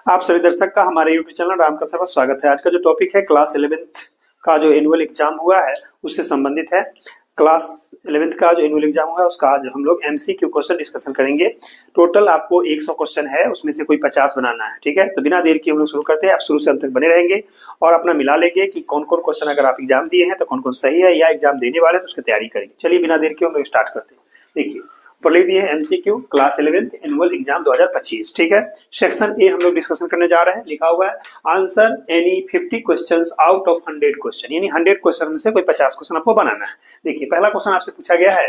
आप सभी दर्शक का हमारे यूट्यूब चैनल राम का सर्वर स्वागत है। आज का जो टॉपिक है क्लास 11th का जो एनुअल एग्जाम हुआ है उससे संबंधित है। क्लास 11th का जो एनुअल एग्जाम हुआ है उसका आज हम लोग एमसीक्यू क्वेश्चन डिस्कशन करेंगे। टोटल आपको 100 क्वेश्चन है, उसमें से कोई 50 बनाना है। ठीक है, तो बिना देर के हम लोग शुरू करते हैं। आप शुरू से अंत तक बने रहेंगे और अपना मिला लेंगे कि कौन कौन क्वेश्चन अगर आप एग्जाम दिए हैं तो कौन कौन सही है या एग्जाम देने वाले तो उसकी तैयारी करेंगे। चलिए बिना देर के हम लोग स्टार्ट करते हैं। देखिए पर लिख दिए MCQ class 11th annual exam 2025। ठीक है, सेक्शन ए हम लोग डिस्कशन करने जा रहे हैं। लिखा हुआ है answer any 50 questions out of 100 question, यानी 100 क्वेश्चन में से कोई 50 क्वेश्चन आपको बनाना है। देखिए पहला क्वेश्चन आपसे पूछा गया है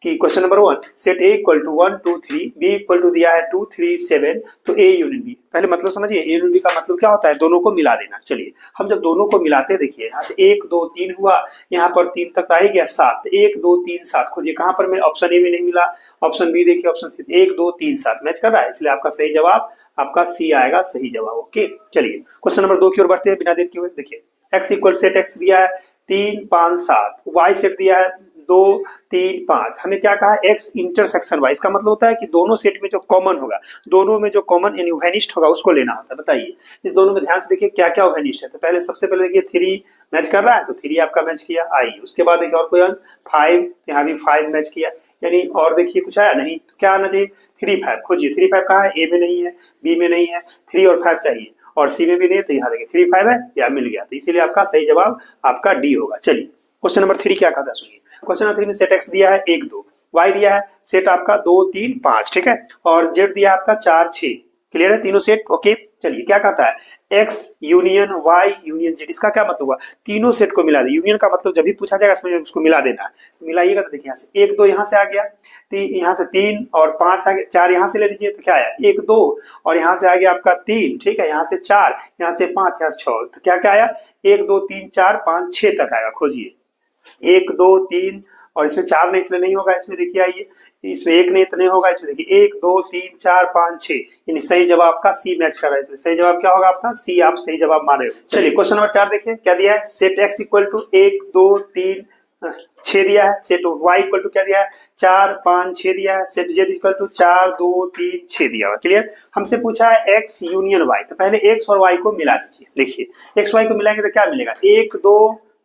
कि question number 1 set A equal to 1 2 3 B equal to दिया है 2 3 7 तो ए यूनियन बी। पहले मतलब समझिए, ए यूनियन बी का मतलब क्या होता है, दोनों को मिला देना। चलिए हम जब दोनों को मिलाते हैं, देखिए यहाँ से 1 2 3 हुआ, यहाँ पर 3 तक आ ही गया 7, 1 2 3 7। खोजिए कहाँ पर मैं ऑप्शन ए में नहीं मिला, ऑप्शन बी देखिए, ऑप्शन सी 1 2 3 7 मैच कर रहा है, इसलिए आपका सही जवाब आपका सी आएगा, सही जवाब। ओके चलिए क्वेश्चन नंबर 2 की ओर बढ़ते हैं बिना देर किए। देखिए एक्स इक्वल सेट एक्स दिया है 3 5 7, वाई सेट दिया है 2 3 5। हमें क्या कहा, एक्स इंटरसेक्शन वाई, इसका मतलब होता है कि दोनों सेट में जो कॉमन होगा, दोनों में जो कॉमन यानी ओवेनिस्ट होगा उसको लेना होता है। बताइए इस दोनों में ध्यान से देखिए क्या क्या ओवेनिस्ट है। तो पहले सबसे पहले देखिए 3 मैच कर रहा है तो 3 आपका मैच किया आई। उसके बाद देखिए और कोई 5, यहाँ भी 5 मैच किया, यानी और देखिए कुछ आया नहीं तो क्या आना चाहिए 3 5। खोजिए 3 5 कहाँ है, ए में नहीं है, बी में नहीं है, 3 और 5 चाहिए और सी में भी नहीं है, तो यहाँ देखिए 3 5 है, या मिल गया, तो इसीलिए आपका सही जवाब आपका डी होगा। चलिए क्वेश्चन नंबर 3 क्या कहता है सुनिए। क्वेश्चन नंबर 3 में सेट एक्स दिया है 1 2, वाई दिया है सेट आपका 2 3 5। ठीक है, और जेड दिया है आपका 4 6। क्लियर है तीनों सेट। ओके चलिए क्या कहता है, X union Y union Z, इसका क्या मतलब हुआ, तीनों सेट को मिला दे। यूनियन का मतलब जब भी पूछा जाएगा इसमें उसको मिला देना है। तो मिलाइएगा तो देखिए यहाँ से 1 2 यहाँ से आ गया, यहाँ से 3 और 5 आ गया, 4 यहाँ से ले लीजिए तो क्या आया 1 2, और यहाँ से आ गया आपका 3। ठीक है, यहाँ से 4, यहाँ से 5, यहाँ से 6, तो क्या क्या आया 1 2 3 4 5 6 तक आएगा। खोजिए 1 2 3 और इसमें 4 नहीं, इसमें नहीं होगा, इसमें देखिए आइए इसमें 1 नहीं तो नहीं होगा, इसमें देखिए 1 2 3 4 5 6, यानी सही जवाब आपका सी मैच कर रहा है, इसलिए सही जवाब क्या होगा आपका सी, आप सही जवाब मान रहे हो। चलिए क्वेश्चन नंबर 4 देखिए क्या दिया है, सेट एक्स इक्वल टू 1 2 3 6 दिया है, सेट वाई इक्वल टू क्या दिया है 4 5 6 दिया है, सेट जेड इक्वल टू 4 2 3 6 दिया हुआ। क्लियर, हमसे पूछा है एक्स यूनियन वाई, तो पहले एक्स और वाई को मिला दीजिए। देखिए एक्स वाई को मिलाएंगे तो क्या मिलेगा 1 2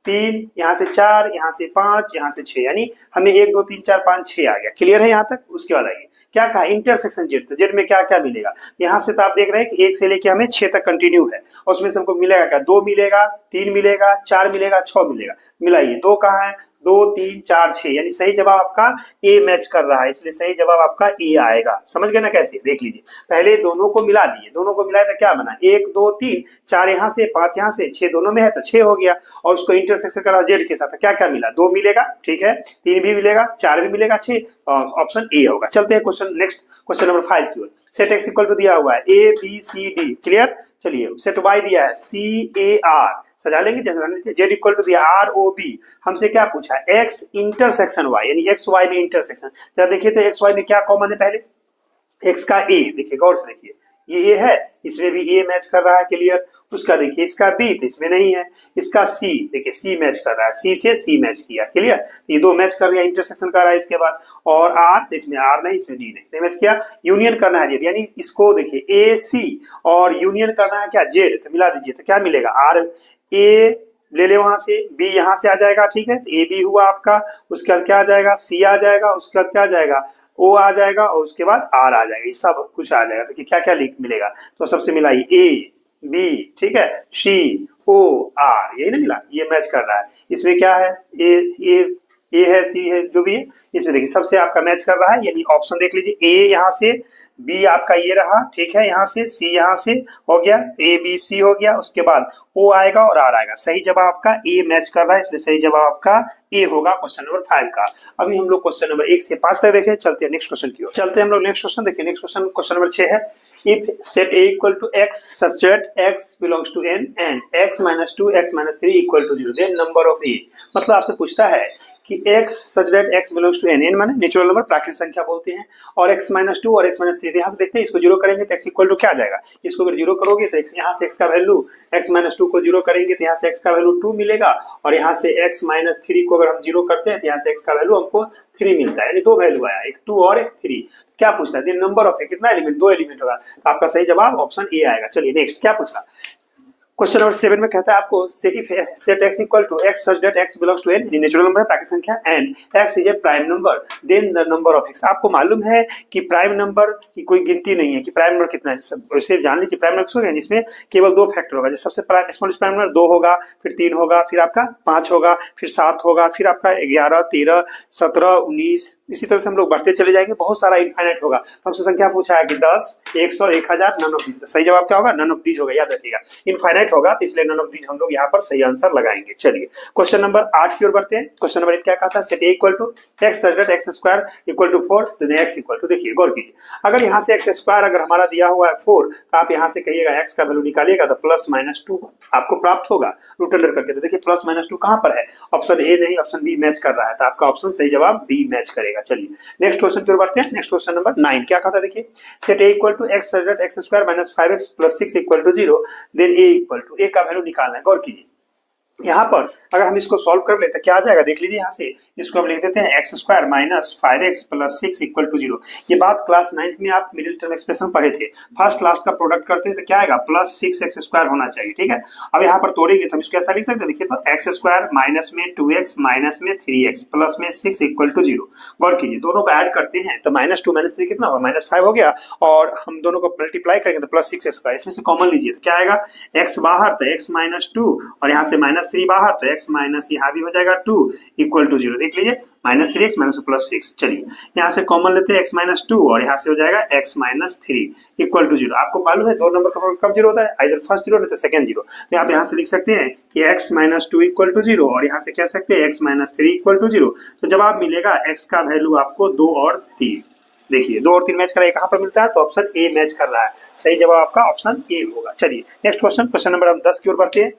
3, यहाँ से 4, यहाँ से 5, यहाँ से 6, यानी हमें 1 2 3 4 5 6 आ गया। क्लियर है यहाँ तक। उसके बाद आइए क्या कहा इंटरसेक्शन जेड, तो जेड में क्या क्या मिलेगा, यहाँ से तो आप देख रहे हैं कि 1 से लेके हमें 6 तक कंटिन्यू है, और उसमें से हमको मिलेगा क्या 2 मिलेगा, 3 मिलेगा, 4 मिलेगा, 6 मिलेगा। मिलाइए 2 कहाँ है 2 3 4 6, यानी सही जवाब आपका ए मैच कर रहा है, इसलिए सही जवाब आपका ए आएगा। समझ गए ना कैसे, देख लीजिए पहले दोनों को मिला दिए, दोनों को मिलाया तो क्या बना 1 2 3 4 यहाँ से 5 यहाँ से 6 दोनों में है तो 6 हो गया, और उसको इंटरसेक्शन करा जेड के साथ तो क्या क्या मिला 2 मिलेगा, ठीक है 3 भी मिलेगा, 4 भी मिलेगा, 6, ऑप्शन ए होगा। चलते हैं क्वेश्चन नेक्स्ट, क्वेश्चन नंबर 5 की ओर। सेट एक्स इक्वल टू दिया हुआ है A B C D. Clear, चलिए सेट वाई दिया है सी ए आर, सजा लेंगे जैसे जेड इक्वल टू दिया आर ओ बी। हमसे क्या पूछा है एक्स इंटरसेक्शन वाई, यानी एक्स वाई में इंटरसेक्शन। जरा देखिए तो एक्स वाई में क्या कॉमन है, पहले एक्स का ए, देखिए गौर से देखिए ये ए है, इसमें भी ए मैच कर रहा है। क्लियर, उसका देखिए इसका बी तो इसमें नहीं है, इसका सी देखिए सी मैच कर रहा है, सी से सी मैच किया। क्लियर, ये दो मैच कर रहा है, इंटरसेक्शन कर रहा है। इसके बाद और आर तो इसमें आर नहीं, इसमें डी नहीं मैच किया। यूनियन करना है जेड, यानी इसको देखिए ए सी और यूनियन करना है क्या जेड, तो मिला दीजिए तो क्या मिलेगा आर ए ले ले वहां से, बी यहाँ से आ जाएगा। ठीक है, तो ए बी हुआ आपका, उसके बाद क्या आ जाएगा सी आ जाएगा, उसके बाद क्या आ जाएगा ओ आ जाएगा, और उसके बाद आर आ जाएगा, ये सब कुछ आ जाएगा। देखिए क्या क्या मिलेगा, तो सबसे मिला ए बी, ठीक है सी ओ आर, यही ना मिला, ये मैच कर रहा है। इसमें क्या है ए है सी है जो भी है, इसमें देखिए सबसे आपका मैच कर रहा है, यानी ऑप्शन देख लीजिए ए यहाँ से, बी आपका ये रहा, ठीक है यहाँ से, सी यहाँ से हो गया, ए बी सी हो गया, उसके बाद ओ आएगा और आर आएगा। सही जवाब आपका ए मैच कर रहा है, इसलिए सही जवाब आपका ए होगा क्वेश्चन नंबर 5 का। अभी हम लोग क्वेश्चन नंबर 1 से 5 तक देखें, चलते हैं नेक्स्ट क्वेश्चन की ओर। चलते हैं हम लोग नेक्स्ट क्वेश्चन देखिए। नेक्स्ट क्वेश्चन क्वेश्चन नंबर 6 है, if set a equal to x such that x belongs to n and x minus 2 x minus 3 equal to 0 then number of a। मतलब आपसे पूछता है कि x such that x belongs to n, n माने natural number प्राकृतिक संख्या बोलते हैं, और x minus 2 और x minus 3, यहाँ से देखते हैं इसको 0 करेंगे तो x इक्वल टू क्या आ जाएगा, इसको अगर 0 करोगे तो यहाँ से x का वैल्यू, x minus 2 को 0 करेंगे तो यहाँ से x का वैल्यू 2 मिलेगा, और यहाँ से x minus 3 को अगर हम 0 करते हैं तो यहाँ से x का वैल्यू हमको 3 मिलता है, यानी दो वैल्यू आया, एक 2 और एक 3। क्या पूछ रहा है, नंबर ऑफ कितना एलिमेंट, 2 एलिमेंट होगा, तो आपका सही जवाब ऑप्शन ए आएगा। चलिए नेक्स्ट क्या पूछा, क्वेश्चन नंबर 7 में कहता है आपको set x equal to x such that x belongs to n, natural number है, प्राकृतिक संख्या, and x is a prime number, then the number of x। आपको मालूम है कि प्राइम नंबर की कोई गिनती नहीं है कि प्राइम नंबर कितना है, वैसे जान लीजिए प्राइम नंबर किसको है जिसमें केवल 2 फैक्टर होगा, जैसे सबसे स्मॉलेस्ट प्राइम नंबर 2 होगा, फिर 3 होगा, फिर आपका 5 होगा, फिर 7 होगा, फिर आपका 11, 13, 17, 19, इसी तरह से हम लोग बढ़ते चले जाएंगे, बहुत सारा इनफाइनाइट होगा। तो हमसे संख्या पूछा है कि 10, 100, 1000, नन ऑफ दीज। सही जवाब क्या होगा, नन ऑफ दीज होगा, याद रखिएगा, इनफाइनाइट होगा तो इसलिए नन ऑफ दीज हम लोग यहाँ पर सही आंसर लगाएंगे। चलिए क्वेश्चन नंबर 8 की ओर बढ़ते हैं। क्वेश्चन नंबर 8 क्या कहता है, set a equal to x such that x square equal to 4, तो x इक्वल टू, देखिए गौर कीजिए, अगर यहाँ से x स्क्वायर अगर हमारा दिया हुआ है 4, तो आप यहाँ से कहिएगा x का वैल्यू निकालिएगा तो प्लस माइनस 2 आपको प्राप्त होगा रूट अंडर करके। तो देखिए प्लस माइनस 2 कहाँ पर है, ऑप्शन ए नहीं, ऑप्शन बी मैच कर रहा है, तो आपका ऑप्शन सही जवाब बी मैच करेगा। चलिए नेक्स्ट क्वेश्चन की ओर बढ़ते हैं। नेक्स्ट क्वेश्चन नंबर 9 क्या कहता है, देखिए set a equal to x such that x square minus 5x plus 6 equal to 0, then a equal to, a का वैल्यू निकालना है। गौर कीजिए यहाँ पर अगर हम इसको सॉल्व कर लेते क्या आ जाएगा, देख लीजिए यहाँ से इसको हम लिख देते हैं x square minus 5x plus 6 equal to 0। ये बात क्लास 9 में आप मिडिल टर्म एक्सप्रेशन पढ़े थे, फर्स्ट लास्ट का प्रोडक्ट करते हैं तो क्या आएगा, प्लस 6x स्क्वायर होना चाहिए, ठीक है। अब यहाँ पर तोड़ेंगे तो हम इसको ऐसा लिख सकते हैं, देखिए तो x स्क्वायर माइनस में 2x माइनस में 3x प्लस में 6 इक्वल टू 0। गौर कीजिए दोनों को ऐड करते हैं तो माइनस 2 माइनस 3 कितना होगा, माइनस 5 हो गया, और हम दोनों को मल्टीप्लाई करेंगे तो प्लस 6 स्क्वायर, इसमें से कॉमन लीजिए तो क्या आएगा, x बाहर तो x माइनस 2 और यहाँ से माइनस 3 बाहर तो x माइनस यहाँ भी हो जाएगा 2 इक्वल टू 0। देख लीजिए माइनस 3x माइनस प्लस 6। चलिए यहाँ से कॉमन लेते हैं x माइनस 2 और यहाँ से हो जाएगा x माइनस 3 इक्वल टू 0। आपको मालूम है दो नंबर का प्रोडक्ट कब 0 होता है, आइदर फर्स्ट 0 नहीं तो सेकंड 0। तो आप यहाँ से लिख सकते हैं कि x माइनस 2 इक्वल टू 0 और यहाँ से कह सकते हैं x माइनस 3 इक्वल टू 0। तो जवाब मिलेगा x का वैल्यू आपको 2 और 3। देखिए 2 और 3 मैच कर रहा है, कहाँ पर मिलता है, तो ऑप्शन ए मैच कर रहा है, सही जवाब आपका ऑप्शन ए होगा। चलिए नेक्स्ट क्वेश्चन, क्वेश्चन नंबर 10 की ओर बढ़ते हैं।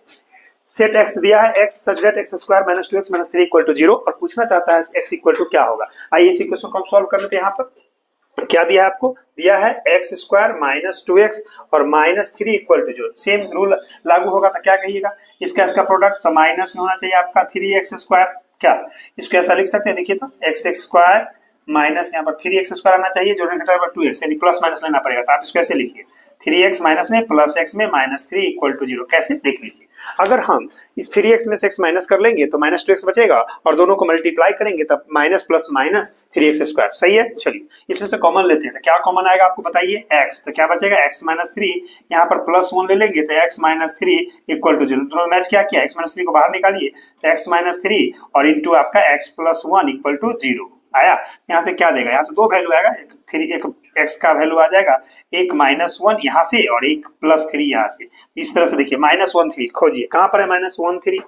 सेट x दिया है x such that x square minus 2x minus 3 equal to 0 और पूछना चाहता है x इक्वल टू क्या होगा। आइए इसी क्वेश्चन को हम सॉल्व कर लेते हैं। यहाँ पर क्या दिया है आपको, दिया है x स्क्वायर माइनस 2x और minus 3 equal to 0। Same rule लागू होगा तो क्या कहिएगा, इसका प्रोडक्ट तो माइनस में होना चाहिए आपका 3x स्क्वायर, क्या इसको ऐसा लिख सकते हैं, देखिए तो x स्क्वायर माइनस यहाँ पर 3x स्क्वायर आना चाहिए, जोड़ने का टर्म 2x यानी प्लस माइनस लेना पड़ेगा, तो आप इसको ऐसे लिखिए 3x माइनस में प्लस x में माइनस 3 इक्वल टू 0। कैसे, देख लीजिए अगर हम इस 3x में से x माइनस कर लेंगे तो माइनस 2x बचेगा और दोनों को मल्टीप्लाई करेंगे तब minus plus minus 3x square, सही है। चलिए इसमें से कॉमन लेते हैं तो क्या कॉमन आएगा आपको बताइए, x, तो क्या बचेगा x माइनस 3, यहाँ पर प्लस 1 ले लेंगे तो x माइनस 3 इक्वल टू 0। दोनों मैच क्या किया, x माइनस 3 को बाहर निकालिए तो x माइनस 3 और इंटू आपका x प्लस 1 इक्वल टू 0 आया। यहाँ से क्या देगा, यहाँ से 2 वैल्यू आएगा, एक x का वैल्यू आ जाएगा, एक माइनस 1 यहाँ से और एक प्लस 3 यहाँ से। इस तरह से देखिए माइनस 1 3 खोजिए कहाँ पर है, माइनस 1 3,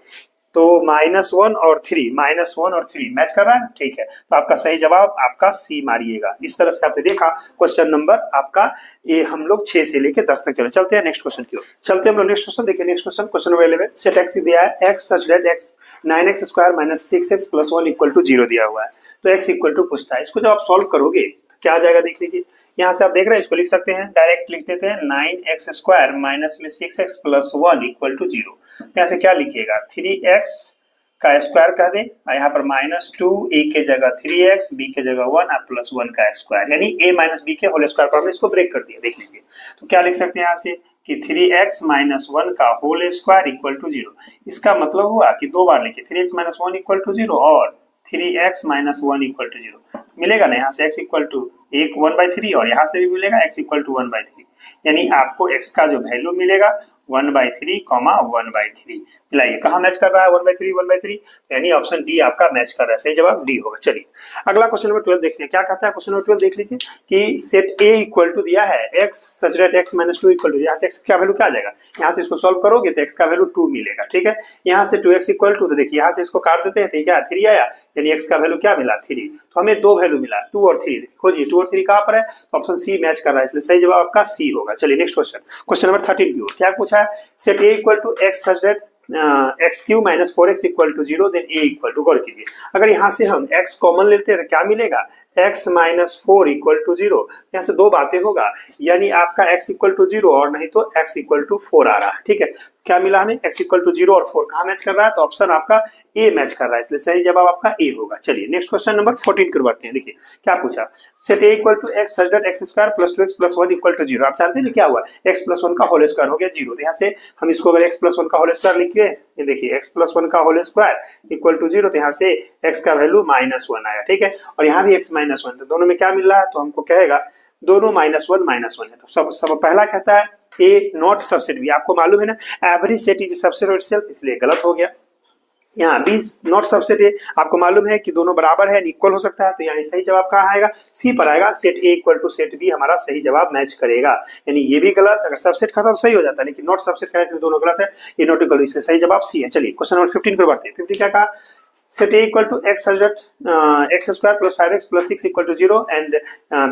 तो माइनस 1 और 3, माइनस 1 और 3 मैच कर रहा है, ठीक है। तो आपका सही जवाब आपका सी मारिएगा। इस तरह से आपने देखा क्वेश्चन नंबर आपका ये हम लोग 6 से लेके 10 तक चले। चलते हैं नेक्स्ट क्वेश्चन की ओर, चलते हैं हम लोग नेक्स्ट क्वेश्चन। देखिए next question, question number 11, set x दिया है x such that x 9x square minus 6x plus 1 equal to 0 दिया हुआ है, तो x इक्वल टू पूछता है। इसको जब आप सॉल्व करोगे तो क्या आ जाएगा, देख लीजिए यहाँ से आप देख रहे हैं, इसको लिख सकते हैं डायरेक्ट लिख देते हैं 9x स्क्वायर माइनस में 6x प्लस 1 इक्वल टू 0। यहाँ से क्या लिखिएगा, 3x का स्क्वायर कह दें, यहाँ पर माइनस 2, a के जगह 3x, b के जगह 1 और प्लस 1 का स्क्वायर, यानी a माइनस b के होल स्क्वायर पर हमने इसको ब्रेक कर दिया। देख लीजिए तो क्या लिख सकते हैं यहाँ से कि 3x माइनस 1 का होल स्क्वायर इक्वल टू 0। इसका मतलब हुआ कि 2 बार लिखिए 3x माइनस 1 इक्वल टू 0 और 3x माइनस 1 इक्वल टू 0 मिलेगा ना, यहाँ से x इक्वल टू 1/3 और यहाँ से भी मिलेगा x इक्वल टू 1/3, यानी आपको x का जो वैल्यू मिलेगा 1/3, 1/3 मिलाइए, कहाँ मैच कर रहा है 1/3 1/3, यानी ऑप्शन डी आपका मैच कर रहा है, सही जवाब डी होगा। चलिए अगला क्वेश्चन नंबर 12 देखते हैं क्या कहता है। क्वेश्चन नंबर 12 देख लीजिए कि सेट a इक्वल टू दिया है x such that x minus 2 equal to, यहाँ से x का वैल्यू क्या आ जाएगा, यहाँ से इसको सॉल्व करोगे तो x का वैल्यू 2 मिलेगा, ठीक है। यहाँ से 2x इक्वल टू, तो देखिए यहाँ से इसको काट देते हैं तो क्या 3 आया, यानी x का वैल्यू क्या मिला 3, तो हमें 2 वैल्यू मिला 2 और 3। खोजिए 2 और 3 कहाँ पर है, तो ऑप्शन सी मैच कर रहा है, इसलिए सही जवाब आपका सी होगा। चलिए नेक्स्ट क्वेश्चन, क्वेश्चन नंबर 13 की ओर क्या पूछा है, set a equal to x such that x q minus 4x equal to 0 then a equal to, गौर कीजिए अगर यहाँ से हम x कॉमन लेते हैं तो क्या मिलेगा, x माइनस 4 इक्वल टू 0, यहाँ से 2 बातें होगा, यानी आपका x इक्वल टू 0 और नहीं तो x इक्वल टू 4 आ रहा है, ठीक है। क्या मिला हमें, x इक्वल टू 0 और 4 कहाँ मैच कर रहा है, तो ऑप्शन आपका ए मैच कर रहा है, इसलिए सही जवाब आपका ए होगा। चलिए नेक्स्ट क्वेश्चन नंबर 14 को बढ़ते हैं। देखिए क्या पूछा, set a equal to x such that x square plus 2x plus 1 equal to 0। आप जानते हैं क्या हुआ, x प्लस 1 का होल स्क्वायर हो गया 0, तो यहाँ से हम इसको अगर x प्लस 1 का होल स्क्वायर लिखिए, ये देखिए x प्लस 1 का होल स्क्वायर इक्वल टू 0, तो यहाँ से x का वैल्यू -1 आया, ठीक है, और यहाँ भी x -1, तो दोनों में क्या मिल रहा है, तो हमको कहेगा दोनों -1 है, तो सब पहला कहता है ए नॉट सबसेट बी। आपको मालूम है ना every set is subset of itself, इसलिए गलत हो गया। यहाँ बी नॉट सबसेट है, आपको मालूम है कि दोनों बराबर है, इक्वल हो सकता है, तो यानी सही जवाब कहाँ आएगा, सी पर आएगा, set A equal to set B हमारा सही जवाब मैच करेगा। यानी ये भी गलत, अगर सबसेट का था तो सही हो जाता है, लेकिन नॉट सबसेट का है, दोनों गलत है, ये नॉट इक्वल, इससे सही जवाब सी है। चलिए क्वेश्चन नंबर 15 को बढ़ते हैं। 15 क्या कहा, set a equal to x such that x square plus 5x plus 6 equal to 0 and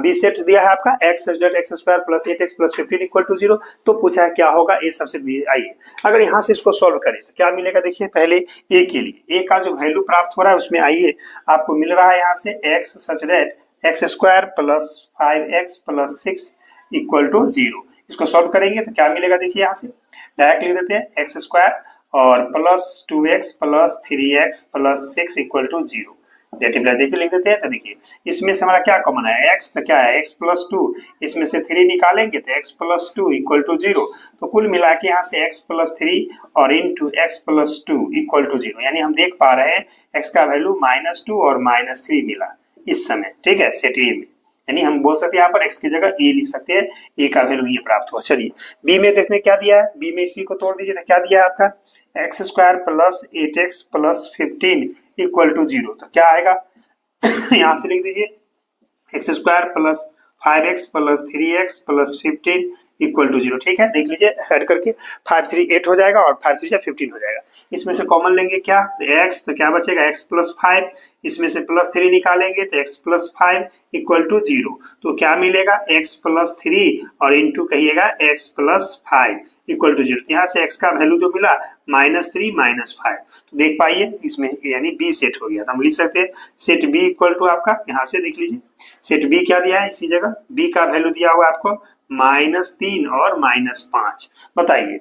b set दिया है आपका x such that x square plus 8x plus 15 equal to 0। तो पूछा है क्या होगा a सबसेट b। आइए अगर यहाँ से इसको सॉल्व करें तो क्या मिलेगा, देखिए पहले a के लिए a का जो वैल्यू प्राप्त हो रहा है उसमें आइए आपको मिल रहा है यहाँ से x such that x square plus 5x plus 6 equal to 0। इसको सॉल्व करेंगे तो क्या मिलेगा, देखिए यहाँ से डायरेक्ट लिख देते हैं x स्क्वायर और plus 2x plus 3x plus 6 equal to 0, देखिए लिख देते हैं। तो देखिए इसमें से हमारा क्या कॉमन है, x, तो क्या है x प्लस 2, इसमें से 3 निकालेंगे तो x प्लस 2 इक्वल टू 0, तो कुल मिला के यहाँ से x प्लस 3 और into x plus 2 equal to 0, यानी हम देख पा रहे हैं x का वैल्यू -2 और -3 मिला इस समय, ठीक है, सेट ए में, यानी हम बोल सकते हैं यहाँ पर x की जगह a लिख सकते हैं, a का वैल्यू ये प्राप्त हुआ। चलिए b में देखने क्या दिया है, b में इसी को तोड़ दीजिए, तो क्या दिया है आपका x square plus 8x plus 15 equal to 0, तो क्या आएगा यहाँ से लिख दीजिए x square plus 5x plus 3x plus 15 equal to 0, ठीक है, देख लीजिए ऐड करके 5 3 8 हो जाएगा और 5 3 15 हो जाएगा। इसमें से कॉमन लेंगे क्या, तो x, तो क्या बचेगा x प्लस 5, इसमें से प्लस 3 निकालेंगे तो x प्लस 5 इक्वल टू 0, तो क्या मिलेगा x प्लस 3 और इंटू कहिएगा x प्लस 5 इक्वल टू 0, यहाँ से x का वैल्यू जो मिला -3 -5, तो देख पाइए इसमें यानी b सेट हो गया, तो हम लिख सकते हैं सेट b इक्वल टू आपका, यहाँ से देख लीजिए सेट b क्या दिया है, इसी जगह b का वैल्यू दिया हुआ है आपको -3 और -5, बताइए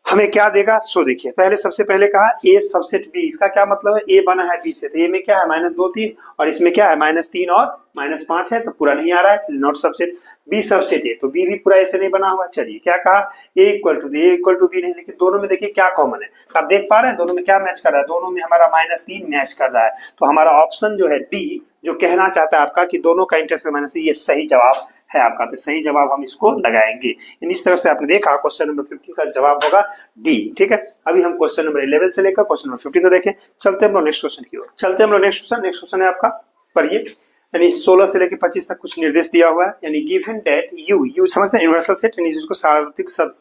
हमें क्या देगा। सो देखिए पहले सबसे पहले कहा a सबसेट b, इसका क्या मतलब है, a बना है b से, तो a में क्या है -2 3 और इसमें क्या है -3 और -5 है, तो पूरा नहीं आ रहा है, नॉट सबसेट। b सबसेट है तो b भी पूरा ऐसे नहीं बना हुआ। चलिए क्या कहा, a इक्वल टू b नहीं, लेकिन दोनों में देखिए क्या कॉमन है, आप देख पा रहे हैं दोनों में क्या मैच कर रहा है, दोनों में हमारा -3 मैच कर रहा है, तो हमारा ऑप्शन जो है डी जो कहना चाहता है आपका कि दोनों का इंटरेस्ट -3, ये सही जवाब है आपका, तो सही जवाब हम इसको लगाएंगे। इस तरह से आपने देखा क्वेश्चन नंबर 15 का जवाब होगा डी, ठीक है। अभी हम क्वेश्चन नंबर 11 से लेकर क्वेश्चन नंबर 15 तो देखें, चलते हम नेक्स्ट क्वेश्चन की ओर, चलते हम नेक्स्ट क्वेश्चन है आपका पढ़िए, यानी 16 से लेकर 25 तक कुछ निर्देश दिया हुआ है, यानी गिवन दैट यू समझते हैं यूनिवर्सल सेट, यानी जिसको सार्वत्रिक सब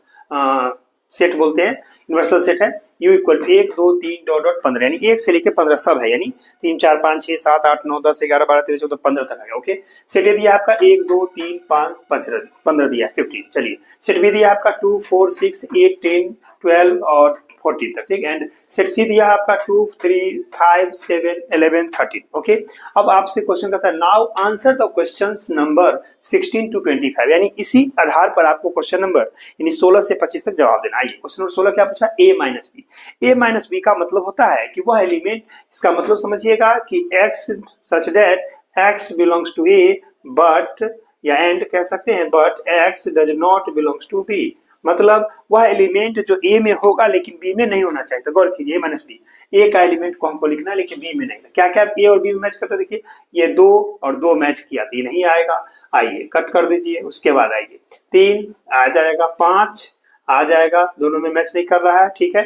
सेट बोलते हैं, यूनिवर्सल सेट है u इक्वल टू 1 2 3 डॉट 15, यानी 1 से लेकर 15 सब है, यानी 3 4 5 6 7 8 9 10 11 12 13 14 15 तक है, ओके। सेट ए दिया आपका 1 2 3 5 15 दिया 15। चलिए सेट बी दिया आपका 2 4 6 8 10 12 और 14 तक, ठीक, एंड सेट सी दिया आपका 2 3 5 7 11 13, ओके। अब आपसे क्वेश्चन करता है now answer the questions number 16 to 25, यानी इसी आधार पर आपको क्वेश्चन नंबर यानी 16 से 25 तक जवाब देना। आइए क्वेश्चन नंबर 16 क्या पूछा, a माइनस बी का मतलब होता है कि वह एलिमेंट, इसका मतलब समझिएगा कि x such that x belongs to a but, या एंड कह सकते हैं, but x does not belongs to b, मतलब वह एलिमेंट जो a में होगा लेकिन b में नहीं होना चाहिए। तो गौर कीजिए माइनस बी, a का एलिमेंट को हमको लिखना है लेकिन b में नहीं, क्या क्या a और b में मैच करता है, देखिए ये 2 और 2 मैच किया तो ये नहीं आएगा, आइए कट कर दीजिए, उसके बाद आइए 3 आ जाएगा, 5 आ जाएगा, दोनों में मैच नहीं कर रहा है, ठीक है,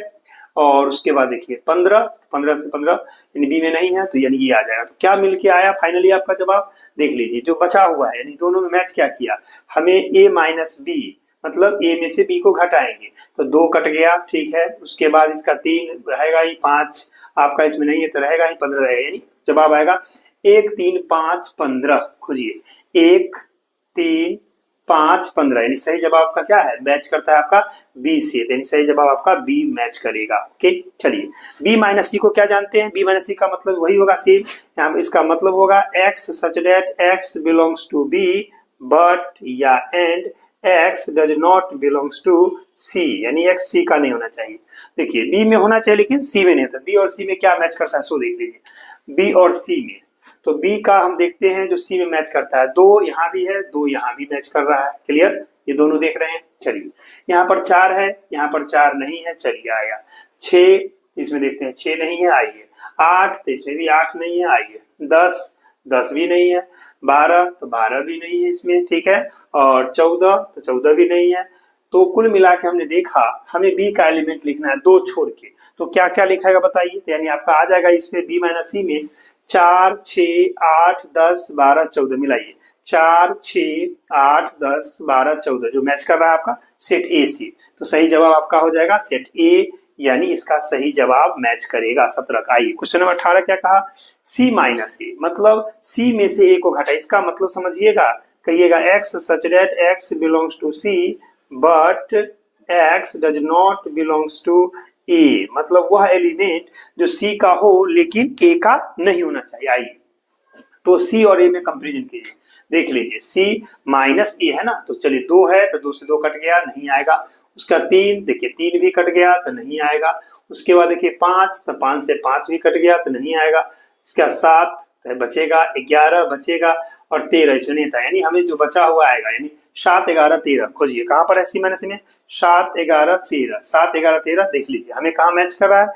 और उसके बाद देखिए 15 से 15 यानी बी में नहीं है तो यानी ये आ जाएगा। तो क्या मिल के आया फाइनली आपका जवाब, देख लीजिए जो बचा हुआ है, यानी दोनों में मैच क्या किया, हमें a माइनस बी मतलब a में से b को घटाएंगे तो 2 कट गया, ठीक है, उसके बाद इसका 3 रहेगा ही, 5 आपका इसमें नहीं है तो रहेगा ही, 15 रहेगा, यानी जवाब आएगा 1 3 5 15, खोजिए 1 3 5 15, यानी सही जवाब का क्या है, मैच करता है आपका बी से, यानी सही जवाब आपका बी मैच करेगा, ओके। चलिए बी माइनस सी को क्या जानते हैं, बी माइनस सी का मतलब वही होगा सेम, यहाँ इसका मतलब होगा x such that x belongs to b but या and x does not belongs to c, यानी x c का नहीं होना चाहिए। देखिए b में होना चाहिए लेकिन c में नहीं होता। b और c में क्या मैच करता है सो देख लीजिए, b और c में, तो b का हम देखते हैं जो c में मैच करता है, 2 यहाँ भी है 2 यहाँ भी मैच कर रहा है। क्लियर, ये दोनों देख रहे हैं। चलिए यहाँ पर 4 है, यहाँ पर 4 नहीं है, चलिए आएगा। 6 इसमें देखते हैं 6 नहीं है, आइए। 8 तो इसमें भी 8 नहीं है, आइए। 10 भी नहीं है। 12 तो 12 भी नहीं है इसमें, ठीक है। और 14 तो 14 भी नहीं है। तो कुल मिला के हमने देखा हमें बी का एलिमेंट लिखना है 2 छोड़ के, तो क्या क्या लिखाएगा बताइए। तो यानी आपका आ जाएगा इसमें बी माइनस सी में 4 6 8 10 12 14 मिलाइए। 4 6 8 10 12 14 जो मैच कर रहा है आपका सेट ए सी, तो सही जवाब आपका हो जाएगा सेट ए, यानी इसका सही जवाब मैच करेगा 17 का। आइए क्वेश्चन नंबर 18 क्या कहा, सी माइनस ए, मतलब सी में से ए को घटा, इसका मतलब समझिएगा, कहिएगा x such that x belongs to c but x does not belongs to a, मतलब वह एलिमेंट जो सी का हो लेकिन ए का नहीं होना चाहिए। आइए तो सी और ए में कंपेरिजन कीजिए, देख लीजिए सी माइनस ए है ना, तो चलिए 2 है तो 2 से 2 कट गया, नहीं आएगा। उसका 3, देखिए 3 भी कट गया तो नहीं आएगा। उसके बाद देखिए 5, तो 5 से 5 भी कट गया तो नहीं आएगा। इसका 7 तो बचेगा, 11 बचेगा और 13 इसमें नहीं था, यानी हमें जो बचा हुआ आएगा, यानी 7 11 13। खोजिए कहाँ पर है सी माइनस में, 7 11 13, 7 11 13, देख लीजिए हमें कहाँ मैच कर रहा है,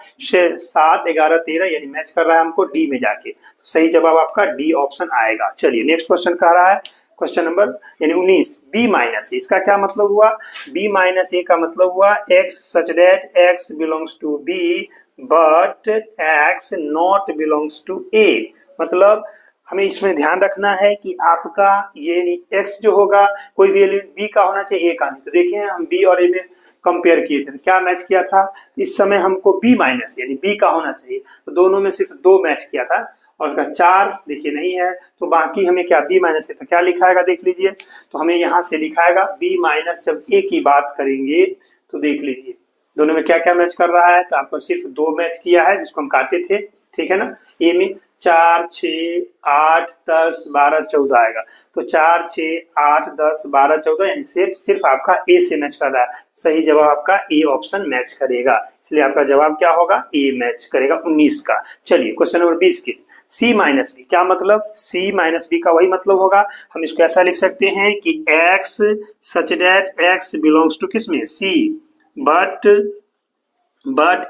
7 11 13, यानी मैच कर रहा है हमको डी में जाके, तो सही जवाब आपका डी ऑप्शन आएगा। चलिए नेक्स्ट क्वेश्चन कह रहा है, क्वेश्चन नंबर यानी 19, बी माइनस ए, इसका क्या मतलब हुआ, बी माइनस ए का मतलब हुआ x such that x belongs to b but x not belongs to a, मतलब हमें इसमें ध्यान रखना है कि आपका ये एक्स जो होगा कोई भी एलिमेंट बी का होना चाहिए ए का नहीं। तो देखिए हम बी और ए में कंपेयर किए थे, क्या मैच किया था, इस समय हमको बी माइनस यानी बी का होना चाहिए, तो दोनों में सिर्फ 2 मैच किया था और उसका 4 देखिए नहीं है, तो बाकी हमें क्या बी माइनस है, तो क्या लिखाएगा देख लीजिए, तो हमें यहाँ से लिखाएगा बी माइनस, जब ए की बात करेंगे तो देख लीजिए दोनों में क्या क्या मैच कर रहा है, तो आपको सिर्फ 2 मैच किया है जिसको हम काटे थे, ठीक है ना। ए में 4 6 8 10 12 14 आएगा, तो 4 6 8 10 12 14, यानी सिर्फ आपका ए से मैच कर रहा है, सही जवाब आपका ए ऑप्शन मैच करेगा, इसलिए आपका जवाब क्या होगा, ए मैच करेगा 19 का। चलिए क्वेश्चन नंबर 20 की सी माइनस बी, क्या मतलब, सी माइनस बी का वही मतलब होगा, हम इसको ऐसा लिख सकते हैं कि x such that x belongs to किसमें, c, but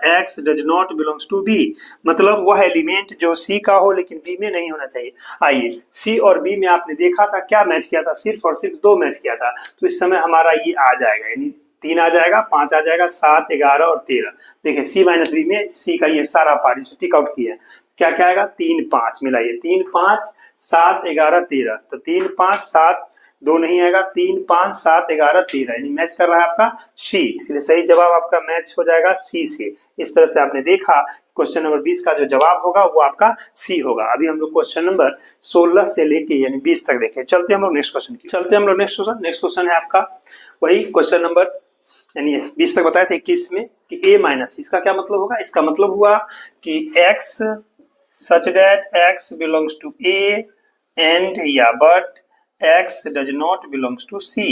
x does not belongs to b, मतलब वह एलिमेंट जो सी का हो लेकिन बी में नहीं होना चाहिए। आइए सी और बी में आपने देखा था क्या मैच किया था, सिर्फ और सिर्फ 2 मैच किया था, तो इस समय हमारा ये आ जाएगा, यानी 3 आ जाएगा, 5 आ जाएगा, 7 11 और 13। देखिए सी माइनस बी में सी का ये सारा पार्ट इसमें टिक आउट किया है, क्या क्या आएगा, 3 5 मिलाइए, 3 5 7 11 13, तो 3 5 7 2 नहीं आएगा, 3 5 7 11 13, यानी मैच कर रहा है आपका सी, इसलिए सही जवाब आपका मैच हो जाएगा सी से। इस तरह से आपने देखा क्वेश्चन नंबर 20 का जो जवाब होगा वो आपका सी होगा। अभी हम लोग क्वेश्चन नंबर 16 से लेके यानी 20 तक देखें, चलते हम लोग नेक्स्ट क्वेश्चन की, चलते हम लोग नेक्स्ट क्वेश्चन है आपका वही क्वेश्चन नंबर यानी 20 तक बताए थे 21 में कि a माइनस, इसका क्या मतलब होगा, इसका मतलब हुआ कि x such that x belongs to a and या but x does not belongs to c,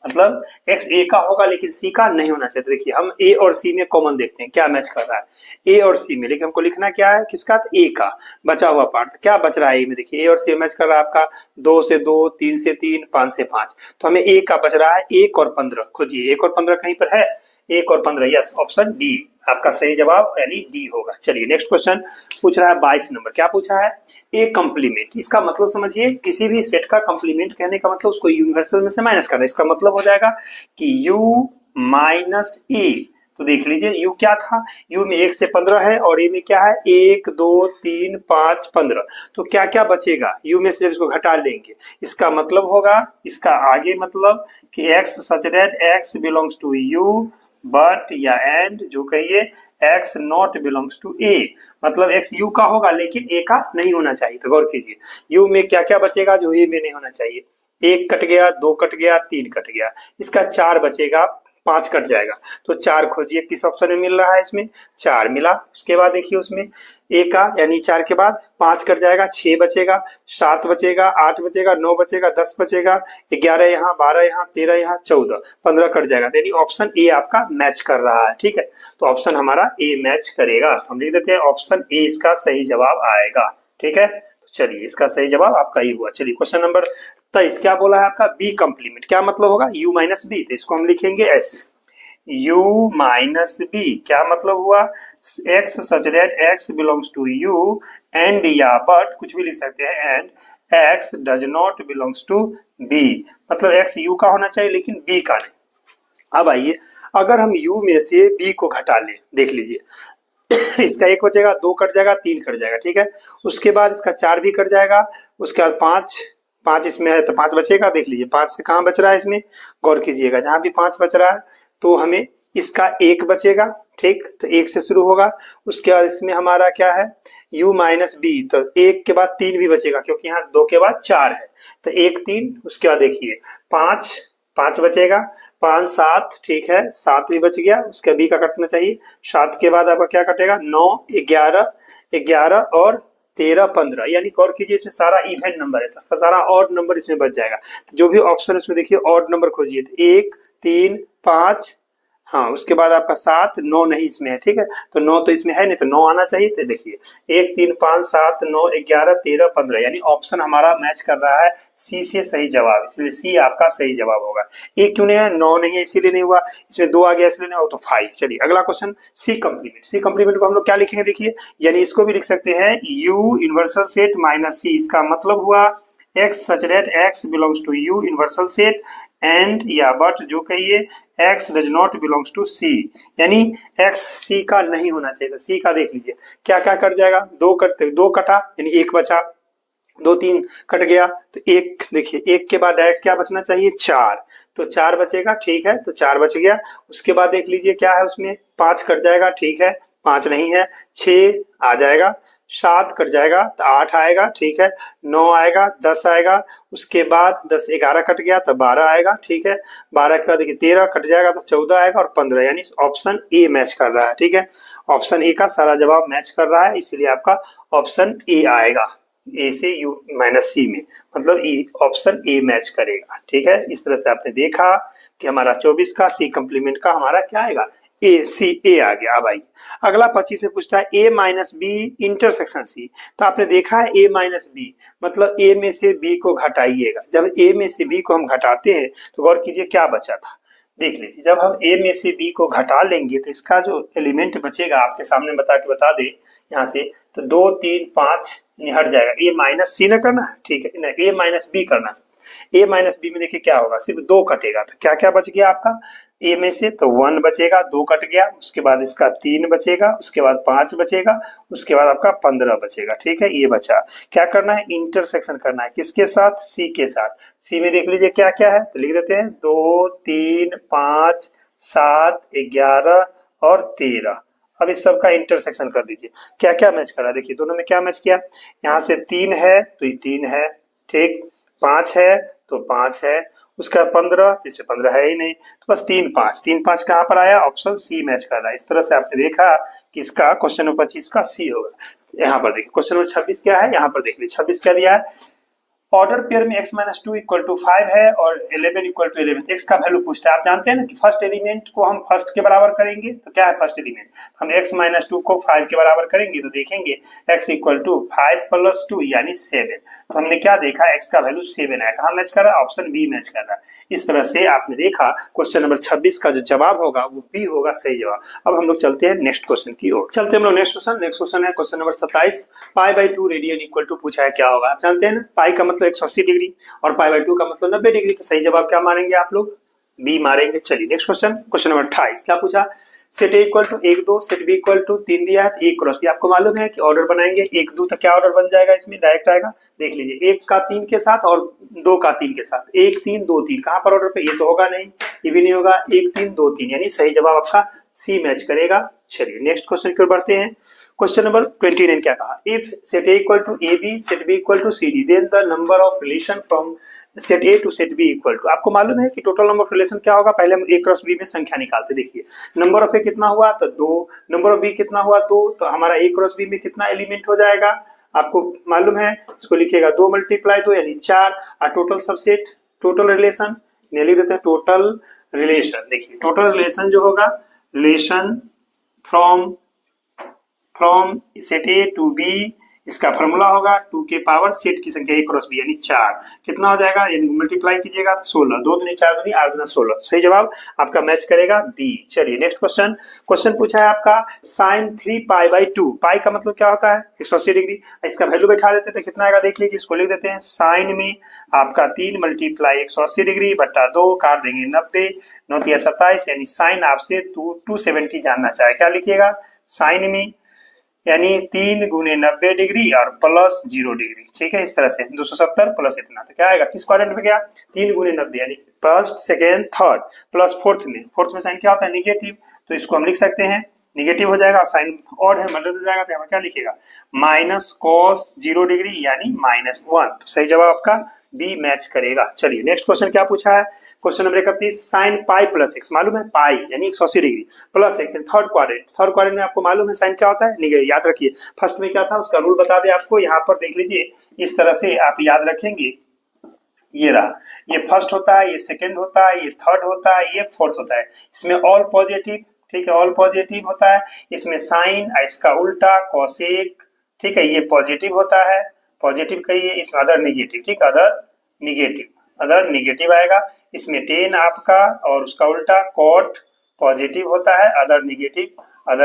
मतलब x a का होगा लेकिन c का नहीं होना चाहिए। देखिए हम a और c में कॉमन देखते हैं क्या मैच कर रहा है, a और c में, लेकिन हमको लिखना क्या है किसका, a का बचा हुआ पार्ट, क्या बच रहा है a में, देखिए a और c में मैच कर रहा है आपका 2 से 2 3 से 3 5 से 5, तो हमें a का बच रहा है 1 और 15, खोजिए 1 और 15 कहीं पर है, 1 और 15, यस ऑप्शन डी आपका सही जवाब यानी डी होगा। चलिए नेक्स्ट क्वेश्चन पूछ रहा है 22 नंबर, क्या पूछा है, ए कंप्लीमेंट, इसका मतलब समझिए किसी भी सेट का कंप्लीमेंट कहने का मतलब उसको यूनिवर्सल में से माइनस करना, इसका मतलब हो जाएगा कि u माइनस ए, तो देख लीजिए u क्या था, u में 1 से 15 है और a में क्या है 1 2 3 5 15, तो क्या क्या बचेगा, u में से जब इसको घटा लेंगे इसका मतलब होगा, इसका आगे मतलब कि x such that x belongs to u but या एंड जो कहिए x not belongs to a, मतलब x u का होगा लेकिन a का नहीं होना चाहिए। तो गौर कीजिए u में क्या क्या बचेगा जो a में नहीं होना चाहिए, 1 कट गया, 2 कट गया, 3 कट गया, इसका 4 बचेगा, 5 कट जाएगा, तो 4 खोजिए किस ऑप्शन में मिल रहा है, इसमें 4 मिला। उसके बाद देखिए उसमें ए का यानी 4 के बाद 5 कट जाएगा, 6 बचेगा, 7 बचेगा, 8 बचेगा, 9 बचेगा, 10 बचेगा, 11 यहाँ, 12 यहाँ, 13 यहाँ, 14, 15 कट जाएगा। यानी ऑप्शन ए आपका मैच कर रहा है। ठीक है, तो ऑप्शन हमारा ए मैच करेगा। हम लिख देते हैं ऑप्शन ए इसका सही जवाब आएगा। ठीक है, तो चलिए इसका सही जवाब आपका ही हुआ। चलिए क्वेश्चन नंबर 23 क्या बोला है आपका, बी कंप्लीमेंट। क्या मतलब होगा, u माइनस बी, तो इसको हम लिखेंगे ऐसे, u माइनस बी क्या मतलब हुआ, x such that x belongs to u and या बट कुछ भी लिख सकते हैं, and x does not belongs to b, मतलब x u का होना चाहिए लेकिन b का नहीं। अब आइए अगर हम u में से b को घटा लें, देख लीजिए इसका 1 बचेगा, 2 कट जाएगा, 3 कट जाएगा। ठीक है, उसके बाद इसका 4 भी कट जाएगा, उसके बाद 5 इसमें है तो 5 बचेगा। देख लीजिए 5 से कहाँ बच रहा है, इसमें गौर कीजिएगा, जहां भी 5 बच रहा है तो हमें इसका 1 बचेगा। ठीक, तो 1 से शुरू होगा। उसके बाद इसमें हमारा क्या है, u माइनस बी, तो 1 के बाद 3 भी बचेगा क्योंकि यहाँ 2 के बाद 4 है, तो 1 3, उसके बाद देखिए 5 बचेगा, 5 7, ठीक है 7 भी बच गया, उसका बी का कटना चाहिए। 7 के बाद आपका क्या कटेगा, 9 11 और 13 15, यानी गौर कीजिए इसमें सारा इवेंट नंबर है तो सारा ऑड नंबर इसमें बच जाएगा। तो जो भी ऑप्शन उसमें देखिए ऑड नंबर खोजिए, तो 1 3 5, हाँ उसके बाद आपका 7 9 नहीं इसमें है। ठीक है, तो 9 तो इसमें है नहीं, तो 9 आना चाहिए। तो देखिए 1 3 5 7 9 11 13 15, यानी ऑप्शन हमारा मैच कर रहा है सी से सही जवाब, इसलिए सी आपका सही जवाब होगा। एक क्यों नहीं है, 9 नहीं है इसीलिए नहीं हुआ, इसमें 2 आ गया इसलिए नहीं हुआ, तो 5। चलिए अगला क्वेश्चन सी कंप्लीमेंट। सी कंप्लीमेंट को हम लोग क्या लिखेंगे, देखिए यानी इसको भी लिख सकते हैं u इनवर्सल सेट माइनस सी, इसका मतलब हुआ x such that x belongs to u universal set and या बट जो कहिए x does not belongs to c, यानी x c का नहीं होना चाहिए। तो c का देख लीजिए क्या क्या कट जाएगा, 2 कटा यानी 1 बचा, 2 3 कट गया, तो 1 देखिए 1 के बाद डायरेक्ट क्या बचना चाहिए, 4, तो 4 बचेगा। ठीक है, तो 4 बच गया। उसके बाद देख लीजिए क्या है उसमें, 5 कट जाएगा, ठीक है 5 नहीं है, 6 आ जाएगा, 7 कट जाएगा तो 8 आएगा, ठीक है 9 आएगा, 10 आएगा, उसके बाद 10 11 कट गया तो 12 आएगा। ठीक है, 12 के बाद देखिए 13 कट जाएगा तो 14 आएगा और 15, यानी ऑप्शन ए मैच कर रहा है। ठीक है, ऑप्शन ए का सारा जवाब मैच कर रहा है, इसीलिए आपका ऑप्शन ए आएगा, ए से यू माइनस सी में, मतलब ऑप्शन ए मैच करेगा। ठीक है, इस तरह से आपने देखा कि हमारा 24 का सी कंप्लीमेंट का हमारा क्या आएगा, ए सी ए आ गया। अब आइए अगला 25 से पूछता है ए माइनस बी इंटरसेक्शन सी। तो आपने देखा है ए माइनस बी मतलब ए में से बी को घटाइएगा। जब ए में से बी को हम घटाते हैं तो गौर कीजिए क्या बचा था, देख लीजिए जब हम ए में से बी को घटा लेंगे तो इसका जो एलिमेंट बचेगा आपके सामने बता दे यहाँ से, तो 2 3 5 हट जाएगा, ए माइनस सी न करना है। ठीक है, ए माइनस बी करना, ए माइनस बी में देखिए क्या होगा, सिर्फ 2 कटेगा, तो क्या क्या बच गया आपका ए में से, तो 1 बचेगा, 2 कट गया, उसके बाद इसका 3 बचेगा, उसके बाद 5 बचेगा, उसके बाद आपका 15 बचेगा। ठीक है, ये बचा, क्या करना है, इंटरसेक्शन करना है, किसके साथ, सी के साथ। सी में देख लीजिए क्या क्या है, तो लिख देते हैं 2 3 5 7 11 और 13। अब इस सब का इंटरसेक्शन कर दीजिए, क्या क्या मैच करा, देखिए दोनों में क्या मैच किया, यहाँ से 3 है तो ये 3 है, ठीक 5 है तो 5 है, उसका 15, इसमें 15 है ही नहीं, तो बस 3 5 कहाँ पर आया, ऑप्शन सी मैच कर रहा है। इस तरह से आपने देखा कि इसका क्वेश्चन नंबर 25 का सी होगा। यहाँ पर देखिए क्वेश्चन नंबर 26 क्या है, यहाँ पर देख लीजिए 26 क्या दिया है, ऑर्डर पेयर में x माइनस 2 इक्वल टू 5 है और 11 इक्वल टू 11, x का वैल्यू पूछता है। आप जानते हैं ना कि फर्स्ट एलिमेंट को हम फर्स्ट के बराबर करेंगे, तो क्या है फर्स्ट एलिमेंट, हम x माइनस 2 को 5 के बराबर करेंगे तो देखेंगे x इक्वल टू 5 प्लस 2 यानी 7। तो हमने क्या देखा, x का वैल्यू 7 है, कहाँ मैच कर रहा है, ऑप्शन बी मैच कर रहा है। इस तरह से आपने देखा क्वेश्चन नंबर 26 का जो जवाब होगा वो बी होगा सही जवाब। अब हम लोग चलते हैं नेक्स्ट क्वेश्चन की ओर, चलते हम लोग नेक्स्ट क्वेश्चन है question number 27, π/2 radian equal to पूछा है, क्या होगा आप जानते हैं ना, पाई का मतलब 180 डिग्री और π/2 का मतलब 90 डिग्री, तो सही जवाब क्या मारेंगे आप लोग, बी मारेंगे। चलिए नेक्स्ट क्वेश्चन नंबर 28 क्या पूछा, set A equal to 1 2 set B equal to 3 दिया है, तो 1 क्रॉस, ये आपको मालूम है कि ऑर्डर बनाएंगे 1 2, तो क्या ऑर्डर बन जाएगा इसमें, डायरेक्ट आएगा, देख लीजिए 1 का 3 के साथ और 2 का 3 के साथ, 1 3 2 3, कहां पर ऑर्डर पे, ये तो होगा नहीं, ये भी नहीं होगा, 1 3 2 3, यानी सही जवाब आपका सी मैच करेगा। चलिए नेक्स्ट क्वेश्चन की ओर बढ़ते हैं। क्वेश्चन नंबर 29 क्या कहा, if set A equal to A B set B equal to C D then the number of relation from set A to set B equal to, आपको मालूम है कि टोटल नंबर ऑफ रिलेशन क्या होगा, पहले हम ए क्रॉस बी में संख्या निकालते। देखिए नंबर ऑफ ए कितना हुआ तो 2, नंबर ऑफ बी कितना हुआ 2, तो हमारा ए क्रॉस बी में कितना एलिमेंट हो जाएगा आपको मालूम है, इसको लिखिएगा 2 मल्टीप्लाई 2 यानी 4, और टोटल सबसेट टोटल रिलेशन लिख देते हैं टोटल रिलेशन। देखिए टोटल रिलेशन जो होगा, relation from set A to B, इसका फॉर्मूला होगा 2 के पावर सेट की संख्या ए क्रॉस बी यानी 4, कितना हो जाएगा यानी मल्टीप्लाई कीजिएगा तो 16, 2 दूनी 4 दूनी 8 दूना 16, सही जवाब आपका मैच करेगा बी। चलिए नेक्स्ट क्वेश्चन पूछा है आपका sin 3 पाई बाई 2, पाई का मतलब क्या होता है 180 डिग्री, इसका वैल्यू बैठा देते तो कितना आएगा देख लीजिए, इसको लिख देते हैं साइन में आपका 3 मल्टीप्लाई 180 डिग्री बटा 2, काट देंगे 90, 9 तिया 27 यानी साइन आपसे 270 जानना चाहे, क्या लिखिएगा साइन में यानी 3 गुने 90 डिग्री और प्लस 0 डिग्री, ठीक है इस तरह से 270 प्लस इतना, तो क्या आएगा किस क्वाड्रेंट में गया 3 गुने 90 यानी first second third plus fourth में साइन क्या होता है निगेटिव, तो इसको हम लिख सकते हैं निगेटिव हो जाएगा, साइन ऑड है मतलब हो जाएगा, तो हमें क्या लिखेगा माइनस कॉस 0 डिग्री यानी -1, तो सही जवाब आपका बी मैच करेगा। चलिए नेक्स्ट क्वेश्चन क्या पूछा है, question number 31 sine pi plus x, मालूम है पाई यानी 180 degree plus x third quadrant में आपको मालूम है साइन क्या होता है निगेटिव, याद रखिए फर्स्ट में क्या था उसका रूल बता दे आपको, यहाँ पर देख लीजिए इस तरह से आप याद रखेंगे, ये रहा ये फर्स्ट होता है, ये सेकंड होता है, ये थर्ड होता है, ये फोर्थ होता है, इसमें ऑल पॉजिटिव, ठीक है ऑल पॉजिटिव होता है, इसमें साइन इसका उल्टा कॉसेक, ठीक है ये पॉजिटिव होता है, पॉजिटिव कहिए, इसमें अदर निगेटिव, ठीक अदर निगेटिव आएगा, इसमें टेन आपका और उसका उल्टा कॉट पॉजिटिव होता है, अदर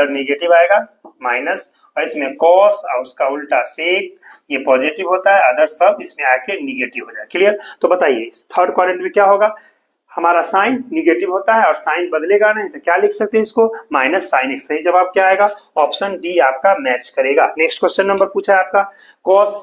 निगेटिव आएगा माइनस, और इसमें कॉस और उसका उल्टा सेक ये पॉजिटिव होता है, अदर सब इसमें आके निगेटिव हो जाए। क्लियर, तो बताइए थर्ड क्वाड्रेंट में क्या होगा, हमारा साइन निगेटिव होता है और साइन बदलेगा नहीं तो क्या लिख सकते हैं इसको माइनस साइन एक्स, सही जवाब क्या आएगा ऑप्शन डी आपका मैच करेगा। नेक्स्ट क्वेश्चन नंबर पूछा है आपका cos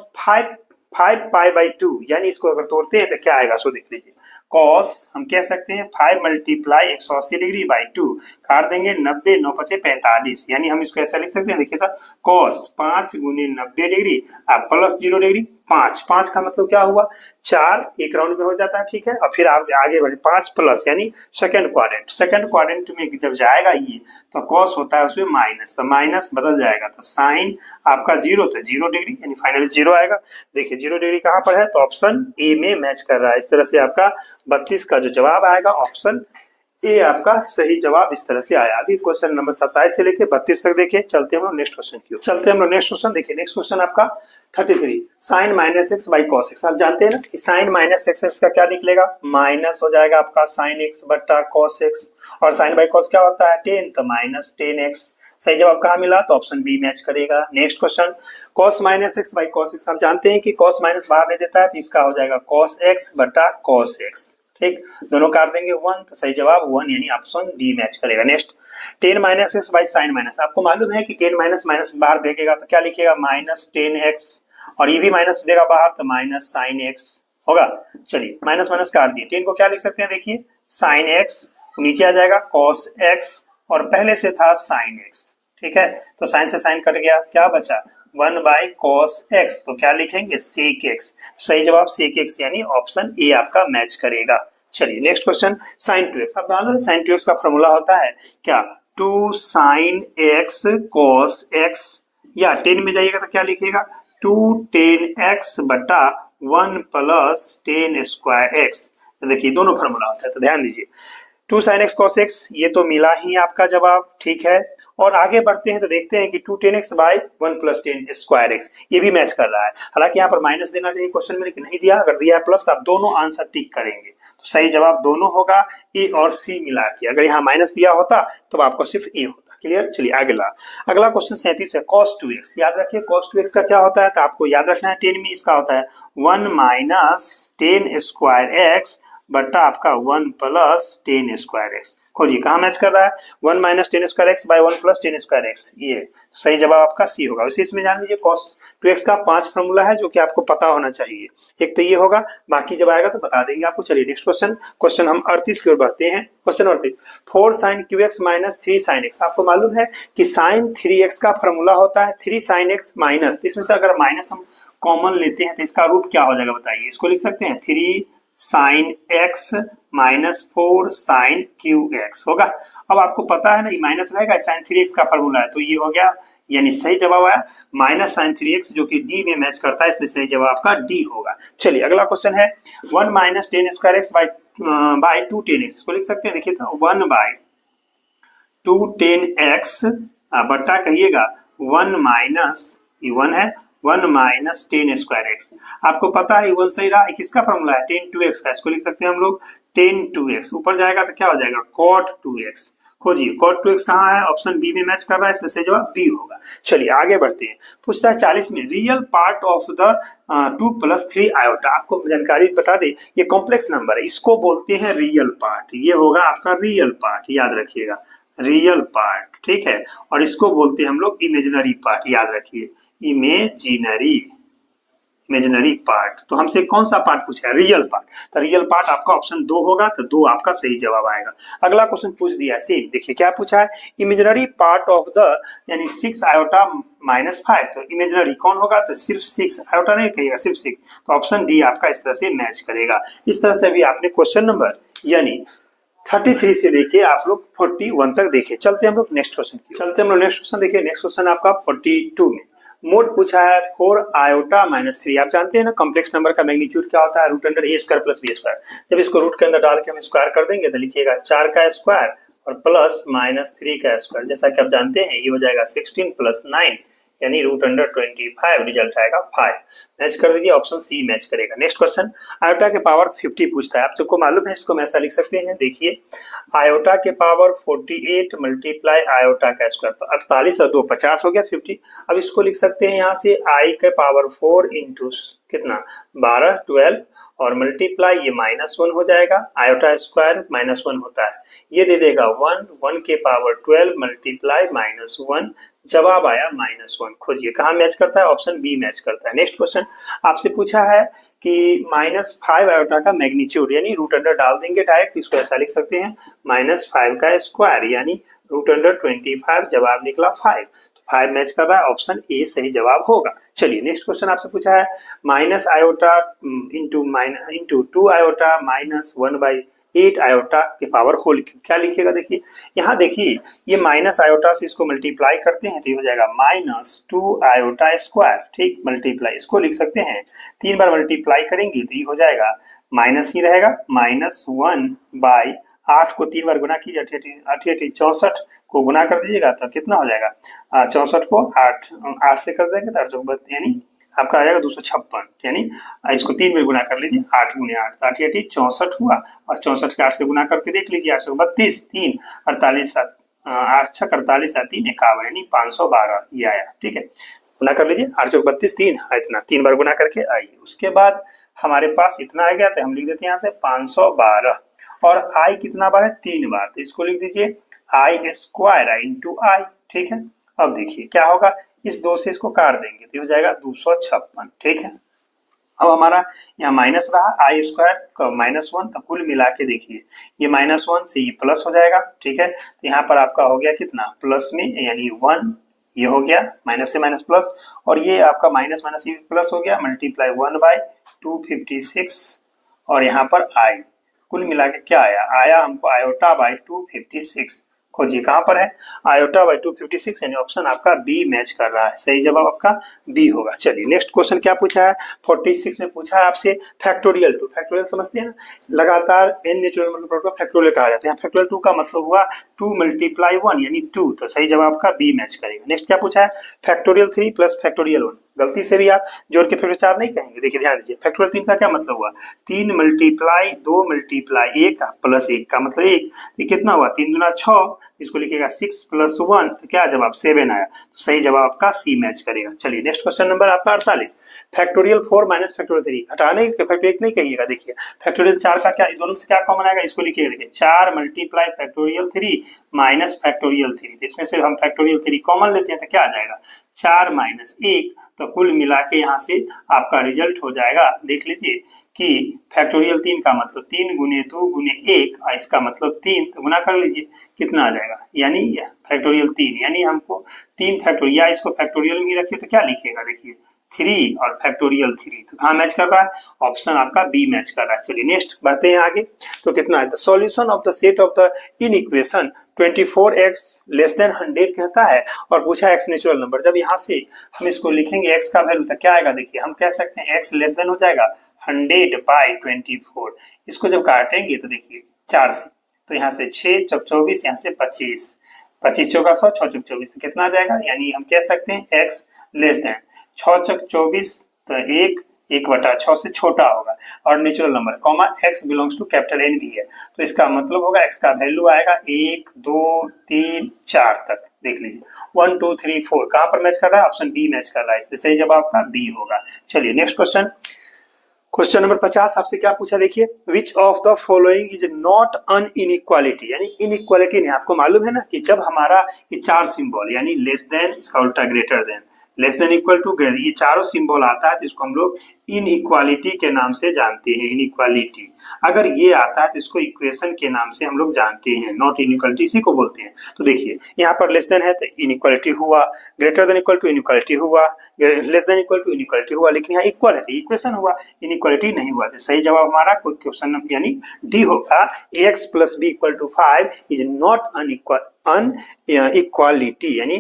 5 पाई बाई 2 यानी इसको अगर तोड़ते हैं तो क्या आएगा, सो देख लीजिए cos हम कह सकते हैं 5 मल्टीप्लाई 180 डिग्री बाई 2, काट देंगे 90 9 पचे 45 यानी हम इसको ऐसा लिख सकते हैं, देखिए था cos 5 गुने 90 डिग्री आप प्लस 0 डिग्री 5 का मतलब क्या हुआ 4 एक राउंड में हो जाता है, ठीक है, और फिर आप आगे बढ़े 5 प्लस यानी सेकंड क्वाड्रेंट में जब जाएगा ये तो cos होता है उसमें माइनस, तो माइनस बदल जाएगा तो साइन आपका 0 तो 0 डिग्री यानी फाइनली 0 आएगा। देखिए 0 डिग्री कहाँ पर है तो ऑप्शन ए में मैच कर रहा है, इस तरह से आपका 32 का जो जवाब आएगा ऑप्शन ए आपका सही जवाब इस तरह से आया। अभी क्वेश्चन नंबर 27 से लेके 32 तक देखिए, चलते हैं हम लोग नेक्स्ट क्वेश्चन की ओर। नेक्स्ट क्वेश्चन देखिए, नेक्स्ट क्वेश्चन आपका 33 sine minus X by cos X, आप जानते हैं ना कि साइन माइनस एक्स का क्या निकलेगा माइनस हो जाएगा आपका साइन एक्स बट्टा कॉस एक्स, और साइन बाई कॉस क्या होता है 10 तो माइनस 10x, सही जवाब कहाँ मिला तो ऑप्शन बी मैच करेगा। Next question cos minus X by cos X, आप जानते हैं कि cos माइनस बाहर दे देता है तो इसका हो जाएगा cos x बटा cos x, ठीक दोनों काट देंगे 1 तो सही जवाब 1 यानी ऑप्शन डी मैच करेगा। Next 10 minus X by sine minus, आपको मालूम है कि 10 माइनस माइनस बाहर देगा तो क्या लिखेगा माइनस 10x, और ये भी माइनस देगा बाहर तो माइनस साइन एक्स होगा। चलिए माइनस माइनस काट दिए, 10 को क्या लिख सकते हैं देखिए साइन एक्स, नीचे आ जाएगा cos x और पहले से था साइन x, ठीक है तो साइन से साइन कट गया, क्या बचा 1 बाई cos x, तो क्या लिखेंगे sec x, सही जवाब sec x यानी ऑप्शन ए आपका मैच करेगा। चलिए नेक्स्ट क्वेश्चन साइन 2x, आप जानो साइन 2x का फॉर्मूला होता है क्या 2 साइन x cos x, या 10 में जाइएगा तो क्या लिखिएगा 2 10x बटा 1 प्लस 10 स्क्वायर x, देखिए दोनों फॉर्मूला होता है तो ध्यान दीजिए 2 sin x cos x ये तो मिला ही आपका जवाब, ठीक है, और आगे बढ़ते हैं तो देखते हैं कि 2 10x by 1 plus 10 square x ये भी मैच कर रहा है, हालांकि यहाँ पर माइनस देना चाहिए क्वेश्चन में लेकिन नहीं दिया, अगर दिया है प्लस तो आप दोनों आंसर टिक करेंगे तो सही जवाब दोनों होगा ए और सी मिला के, अगर यहाँ माइनस दिया होता तो आपको सिर्फ ए होता। क्लियर, चलिए अगला क्वेश्चन 37 है cos 2x, याद रखिए cos 2x का क्या होता है तो आपको याद रखना है 10 में इसका होता है 1 माइनस 10 स्क्वायर x बट्टा आपका 1 प्लस 10 स्क्वायर एक्स, खोजिए कहाँ मैच कर रहा है 1 minus 10 square x by 1 plus 10 square x, ये तो सही जवाब आपका सी होगा। वैसे इसमें जान लीजिए cos 2x का 5 फॉर्मूला है जो कि आपको पता होना चाहिए, एक तो ये होगा, बाकी जब आएगा तो बता देंगे आपको। चलिए नेक्स्ट क्वेश्चन हम 38 की ओर बढ़ते हैं। Question 38 4 sine cube x minus 3 sine X, आपको मालूम है कि साइन 3x का फॉर्मूला होता है 3 साइन एक्स माइनस, इसमें से अगर माइनस हम कॉमन लेते हैं तो इसका रूप क्या हो जाएगा बताइए, इसको लिख सकते हैं 3 sine X minus 4 sine cube X होगा। अब आपको पता है ना ये माइनस रहेगा, साइन 3x का फॉर्मूला है, तो ये हो गया, यानी सही जवाब आया माइनस साइन 3x, जो कि डी में मैच करता है, इसलिए सही जवाब आपका डी होगा। चलिए अगला क्वेश्चन है 1 minus ten square x by 2 10x, इसको लिख सकते हैं, देखिए तो 1 बाई 2 10x बट्टा कहिएगा 1 माइनस, ये 1 है, 1 माइनस 10 स्क्वायर एक्स। आपको पता है 1 सही रहा, किसका फॉर्मूला है 10 2x का, इसको लिख सकते हैं हम लोग 10 2x, ऊपर जाएगा तो क्या हो जाएगा cot 2x। खोजिए cot 2x कहाँ है, ऑप्शन बी में मैच कर रहा है, इसलिए सही जवाब बी होगा। चलिए आगे बढ़ते हैं, पूछता है 40 में real part of the 2 + 3 iota. आपको जानकारी बता दे, ये कॉम्प्लेक्स नंबर है, इसको बोलते हैं रियल पार्ट, ये होगा आपका रियल पार्ट, याद रखिएगा रियल पार्ट, ठीक है। और इसको बोलते हैं हम लोग इमेजिनरी पार्ट, याद रखिए इमेजिनरी पार्ट। तो हमसे कौन सा पार्ट पूछा है, रियल पार्ट, तो रियल पार्ट आपका ऑप्शन 2 होगा, तो 2 आपका सही जवाब आएगा। अगला क्वेश्चन पूछ दिया सेम, देखिए क्या पूछा है, इमेजिनरी पार्ट ऑफ द यानी 6 आयोटा माइनस 5, तो इमेजिनरी कौन होगा, तो सिर्फ 6 आयोटा नहीं कहिएगा, सिर्फ 6, तो ऑप्शन डी आपका इस तरह से मैच करेगा। इस तरह से भी आपने क्वेश्चन नंबर यानी 33 से लेके आप लोग 41 तक देखे। चलते हैं हम लोग नेक्स्ट क्वेश्चन की, चलते हैं हम लोग नेक्स्ट क्वेश्चन देखिए। नेक्स्ट क्वेश्चन आपका 42 में मोड पूछा है 4 आयोटा माइनस 3। आप जानते हैं ना कॉम्प्लेक्स नंबर का मैग्नीट्यूड क्या होता है, रूट अंडर ए स्क्वायर प्लस बी स्क्वायर। जब इसको रूट के अंदर डाल के हम स्क्वायर कर देंगे तो लिखिएगा 4 का स्क्वायर और प्लस माइनस 3 का स्क्वायर, जैसा कि आप जानते हैं ये हो जाएगा 16 प्लस 9 यानी रूट अंडर 25, रिजल्ट आएगा 5। मैच कर दीजिए, ऑप्शन सी मैच करेगा। नेक्स्ट क्वेश्चन आयोटा के पावर 50 पूछता है, आप सबको मालूम है, इसको हम ऐसा लिख सकते हैं, देखिए आयोटा के पावर 48 मल्टीप्लाई आयोटा का स्क्वायर, 48 और 2 50 हो गया 50। अब इसको लिख सकते हैं यहाँ से आई के पावर 4 इंटू कितना 12 12 और मल्टीप्लाई ये -1 हो जाएगा, आयोटा स्क्वायर -1 होता है, ये दे देगा 1 1 के पावर 12 मल्टीप्लाई -1, जवाब आया -1। खोजिए कहाँ मैच करता है, ऑप्शन बी मैच करता है। नेक्स्ट क्वेश्चन आपसे पूछा है कि -5 आयोटा का मैग्नीट्यूड, यानी रूट अंडर डाल देंगे डायरेक्ट, इसको ऐसा लिख सकते हैं -5 का स्क्वायर यानी रूट अंडर 25, जवाब निकला 5, तो 5 मैच कर रहा है, ऑप्शन ए सही जवाब होगा। चलिए नेक्स्ट क्वेश्चन आपसे पूछा है minus iota into 2 iota minus 1/8 iota के पावर होल क्यूब, क्या लिखिएगा, देखिए यहाँ देखिए ये माइनस आयोटा से इसको मल्टीप्लाई करते हैं तो ये हो जाएगा -2 आयोटा स्क्वायर, ठीक, मल्टीप्लाई इसको लिख सकते हैं, 3 बार मल्टीप्लाई करेंगे तो ये हो जाएगा माइनस ही रहेगा, -1/8 को 3 बार गुना कीजिए, 8 64 को गुना कर दीजिएगा तो कितना हो जाएगा, 64 को 8 से कर देंगे तो 8 यानी आपका आ जाएगा 256, यानी इसको 3 में गुना कर लीजिए, 8 × 8 तो 8 × 8 64 हुआ, और 64 के 8 से गुना करके देख लीजिए, 832 3 48 7 8 6 48 7 3 51 यानी 512 ये आया, ठीक है, गुना कर लीजिए, 8 × 32 3 इतना 3 बार गुना करके आइए। उसके बाद हमारे पास इतना आ गया तो हम लिख देते हैं यहाँ से 512, और आई कितना बार है 3 बार, तो इसको लिख दीजिए आई स्क्वायर इंटू आई, ठीक है। अब देखिए क्या होगा, इस 2 से इसको काट देंगे तो हो जाएगा 256, ठीक है। अब हमारा यहाँ माइनस रहा आई स्क्वायर का -1, तो कुल मिला के देखिए ये -1 से ये प्लस हो जाएगा, ठीक है, तो यहाँ पर आपका हो गया कितना प्लस में यानी 1, ये हो गया माइनस से माइनस प्लस, और ये आपका माइनस माइनस ये प्लस हो गया, मल्टीप्लाई 1/256 और यहाँ पर आई, कुल मिला के क्या आया हमको आयोटा बाई 256। खोजिए कहाँ पर है, आयोटा बाई 256, यानी ऑप्शन आपका बी मैच कर रहा है, सही जवाब आपका बी होगा। चलिए नेक्स्ट क्वेश्चन क्या पूछा है, 46 में पूछा है आपसे फैक्टोरियल 2, फैक्टोरियल समझते हैं ना, लगातार n नेचुरल नंबर को फैक्टोरियल कहा जाता है, फैक्टोरियल 2 का मतलब हुआ 2 × 1 यानी 2, तो सही जवाब आपका बी मैच करेगा। नेक्स्ट क्या पूछा है फैक्टोरियल 3 + फैक्टोरियल 1, गलती से भी आप जोड़ के फैक्टोरियल 4 नहीं कहेंगे, देखिए ध्यान दीजिए, फैक्टोरियल 3 का क्या मतलब हुआ 3 × 2 × 1 प्लस 1 का मतलब 1, ये कितना हुआ 3 दूना 6, इसको लिखिएगा 6 + 1, तो क्या जवाब 7 आया, तो सही जवाब आपका सी मैच करेगा। चलिए नेक्स्ट क्वेश्चन नंबर आपका 48, फैक्टोरियल 4 - फैक्टोरियल 3, हटाने के फैक्टोरियल 1 नहीं कहिएगा, देखिए फैक्टोरियल 4 का क्या दोनों से क्या कॉमन आएगा, इसको लिखिएगा, देखिए 4 × फैक्टोरियल 3 - फैक्टोरियल 3, तो इसमें से हम फैक्टोरियल 3 कॉमन लेते हैं तो क्या आ जाएगा 4 - 1, तो कुल मिला के यहाँ से आपका रिजल्ट हो जाएगा, देख लीजिए कि फैक्टोरियल 3 का मतलब 3 × 2 × 1, इसका मतलब 3, तो गुना कर लीजिए कितना आ जाएगा, यानी फैक्टोरियल 3 यानी हमको 3 फैक्टोरियल, या इसको फैक्टोरियल में ही रखिए तो क्या लिखिएगा, देखिए 3 और फैक्टोरियल 3, तो कहाँ मैच कर रहा है? ऑप्शन आपका बी मैच कर रहा है। चलिए नेक्स्ट बढ़ते हैं आगे। तो कितना है? The solution of the set of the in equation 24x less than 100 कहता है और पूछा x नेचुरल नंबर। जब यहाँ से हम इसको लिखेंगे x का वैल्यू तो क्या आएगा? देखिए हम कह सकते हैं x लेस देन हो जाएगा 100/24। इसको जब काटेंगे तो देखिए 4 से, तो यहाँ से 6 चौक 24, यहाँ से 25, 25 चौका 100, 6 चौक 24, तो कितना आ जाएगा? यानी हम कह सकते हैं x लेस देन 6 चौक 24, तो 1/6 से छोटा होगा और natural number comma x belongs to capital N भी है, तो इसका मतलब होगा x का वैल्यू आएगा 1 2 3 4 तक। देख लीजिए 1 2 3 4 कहाँ पर मैच कर रहा है? ऑप्शन बी मैच कर रहा है, इसलिए सही जवाब आपका बी होगा। चलिए नेक्स्ट क्वेश्चन, क्वेश्चन नंबर 50 आपसे क्या पूछा? देखिए which of the following is not an inequality, यानी इनइक्वालिटी नहीं। आपको मालूम है ना कि जब हमारा ये 4 सिंबल यानी लेस देन, इसका उल्टा greater than, less than equal to, ये चारों सिंबल आता है तो इसको हम लोग इनइक्वालिटी के नाम से जानते हैं। इनइक्वालिटी अगर ये आता है तो इसको इक्वेशन के नाम से हम लोग जानते हैं, नॉट इनइक्वालिटी इसी को बोलते हैं। तो देखिए यहाँ पर लेस देन है तो इनइक्वालिटी हुआ, greater than equal to inequality हुआ, less than equal to inequality हुआ, लेकिन यहाँ इक्वल है तो इक्वेशन हुआ, इनइक्वालिटी नहीं हुआ। तो सही जवाब हमारा क्वेश्चन यानी डी होगा। ax + b = 5 is not equality, यानी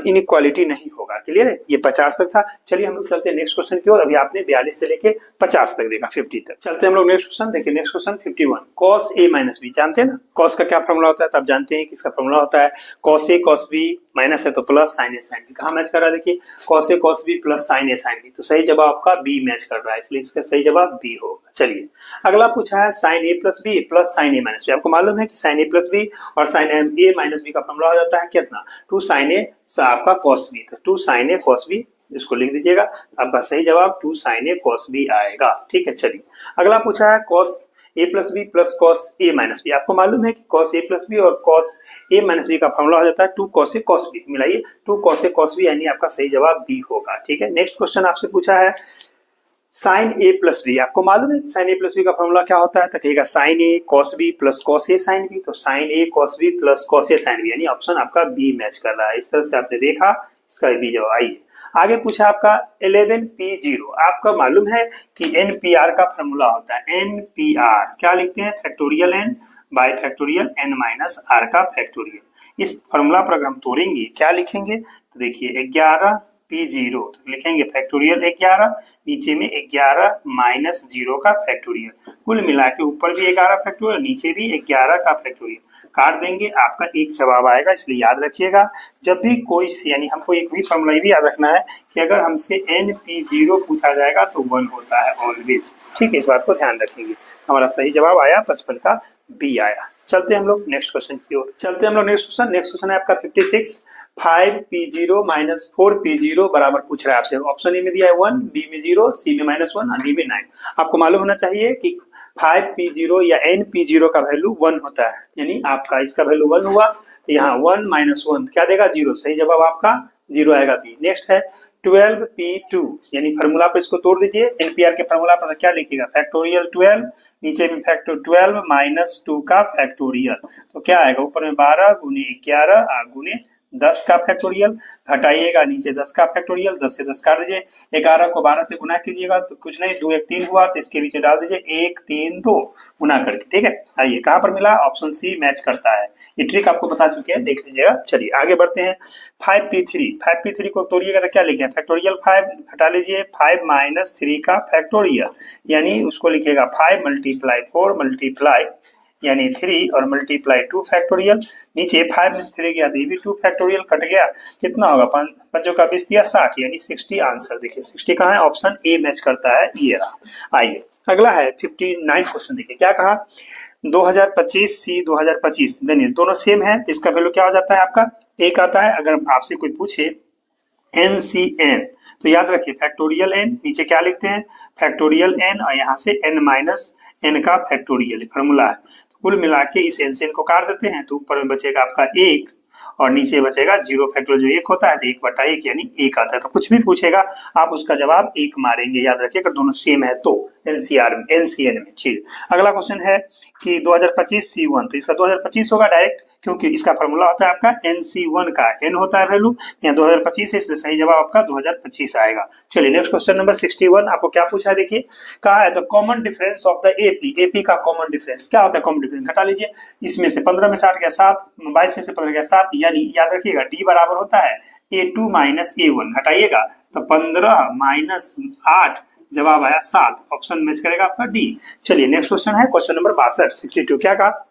इनइक्वालिटी नहीं होगा। क्लियर है? ये 50 तक था। चलिए हम लोग चलते हैं नेक्स्ट क्वेश्चन की ओर। अभी आपने 42 से लेके 50 तक देखा, 50 तक। चलते हैं हम लोग नेक्स्ट क्वेश्चन। देखिए next question 51, cos a - b जानते हैं ना cos का क्या फॉर्मूला होता है? तब जानते हैं कि इसका फॉर्मूला होता है cos a cos b minus है तो plus sin a sin b। कहाँ मैच कर रहा है? देखिए cos a cos b plus sin a sin b, तो सही जवाब आपका बी मैच कर रहा है, इसलिए इसका सही जवाब बी होगा। चलिए अगला पूछा है sin a + b plus sin a - b। आपको मालूम है कि sin a + b और sin a - b का फॉर्मूला हो जाता है कितना? 2 sin a आपका cos b, तो 2 sin a cos b इसको लिख दीजिएगा। आपका सही जवाब 2 sin a cos b आएगा। ठीक है, चलिए अगला पूछा है cos a + b plus cos a - b। आपको मालूम है कि cos a + b और cos a - b का फॉर्मूला हो जाता है 2 cos a cos b। मिलाइए 2 cos a cos b, यानी आपका सही जवाब बी होगा। ठीक है, नेक्स्ट क्वेश्चन आपसे पूछा है sin a + b। आपको मालूम है कि sin a + b का फॉर्मूला क्या होता है? तो कहेगा sin a cos b plus cos a sin b, तो sin a cos b plus cos a sin b, यानी ऑप्शन आपका बी मैच कर रहा है। इस तरह से आपने देखा, इसका बी जवाब। आइए आगे पूछा आपका 11p0। आपका मालूम है कि NPR का फॉर्मूला होता है NPR, क्या लिखते हैं? Factorial n bye factorial n minus r का फैक्टोरियल। इस फॉर्मूला पर अगर हम तोड़ेंगे क्या लिखेंगे? तो देखिए 11p0, तो लिखेंगे फैक्टोरियल 11, नीचे में 11 माइनस 0 का फैक्टोरियल, कुल मिला के ऊपर भी 11 फैक्टोरियल, नीचे भी 11 का फैक्टोरियल। काट देंगे, आपका एक जवाब आएगा। इसलिए याद रखिएगा जब भी कोई, यानी हमको एक भी फॉर्मूला भी याद रखना है कि अगर हमसे NP0 पूछा जाएगा तो 1 होता है ऑलवेज। ठीक है, इस बात को ध्यान रखेंगे। हमारा सही जवाब आया 55 का बी आया। चलते हम लोग नेक्स्ट क्वेश्चन की ओर। चलते हम लोग नेक्स्ट क्वेश्चन। नेक्स्ट क्वेश्चन है आपका 56, 5p0 - 4p0 बराबर पूछ रहा है आपसे। ऑप्शन ए में दिया है 1, बी में 0, सी में -1 और डी में 9। आपको मालूम होना चाहिए कि 5p0 या NP0 का वैल्यू 1 होता है, यानी आपका इसका वैल्यू 1 हुआ, तो यहाँ 1 - 1 क्या देगा? 0। सही जवाब आपका 0 आएगा बी। नेक्स्ट है 12p2, यानी फॉर्मूला पर इसको तोड़ दीजिए। NPR के फॉर्मूला पर क्या लिखिएगा? फैक्टोरियल 12, नीचे में फैक्टर 12 माइनस 2 का फैक्टोरियल, तो क्या आएगा? ऊपर में 12 गुने 11 गुने 10 का फैक्टोरियल, घटाइएगा नीचे 10 का फैक्टोरियल, 10 से 10 काट दीजिए, 11 को 12 से गुना कीजिएगा तो कुछ नहीं, 2 1 3 हुआ, तो इसके नीचे डाल दीजिए 1 3 2 गुना करके। ठीक है, आइए कहाँ पर मिला? ऑप्शन सी मैच करता है। ये ट्रिक आपको बता चुके हैं, देख लीजिएगा। चलिए आगे बढ़ते हैं। 5p3 को तोड़िएगा तो क्या लिखे? फैक्टोरियल 5, घटा लीजिए 5 माइनस 3 का फैक्टोरियल, यानी उसको लिखिएगा 5 × 4 मल्टीप्लाई यानी 3 और मल्टीप्लाई 2 फैक्टोरियल, नीचे 5 में 3 गया तो ये भी 2 फैक्टोरियल कट गया, कितना होगा? 5 का 20 दिया 60, यानी 60 आंसर। देखिए 60 कहाँ है? ऑप्शन ए मैच करता है, ये रहा। आइए अगला है 59 क्वेश्चन। देखिए क्या कहा? 2025 सी 2025 दोनों सेम है, तो इसका वैल्यू क्या हो जाता है? आपका एक आता है। अगर आपसे कोई पूछे NCN तो याद रखिए फैक्टोरियल n, नीचे क्या लिखते हैं? फैक्टोरियल n और यहाँ से n माइनस n का फैक्टोरियल फॉर्मूला है। तो कुल मिला के इस n से n को काट देते हैं तो ऊपर में बचेगा आपका 1 और नीचे बचेगा 0 फैक्टोरियल, जो 1 होता है तो 1/1 यानी 1 आता है। तो कुछ भी पूछेगा आप उसका जवाब 1 मारेंगे, याद रखिए अगर दोनों सेम है तो। एनसीआर में, एनसीएन में। ठीक, अगला क्वेश्चन है कि 2025 C1, तो इसका 2025 होगा डायरेक्ट, क्योंकि इसका फॉर्मूला होता है आपका NC1 का, n होता है वैल्यू, यहाँ 2025 है इसलिए सही जवाब आपका 2025 आएगा। चलिए नेक्स्ट क्वेश्चन नंबर 61, आपको क्या पूछा है देखिए, कहा है the common difference of the AP, AP का कॉमन डिफरेंस क्या होता है, कॉमन डिफरेंस घटा लीजिए, इसमें से 15 में 60 गया 7, 22 में से 15 गया 7, यानी याद रखिएगा डी बराबर होता है A2 माइनस A1, घटाइएगा तो 15 माइनस 8, जवाब आया 7, ऑप्शन मैच करेगा आपका डी। चलिए नेक्स्ट क्वेश्चन है क्वेश्चन नंबर 62, 62, क्या कहा,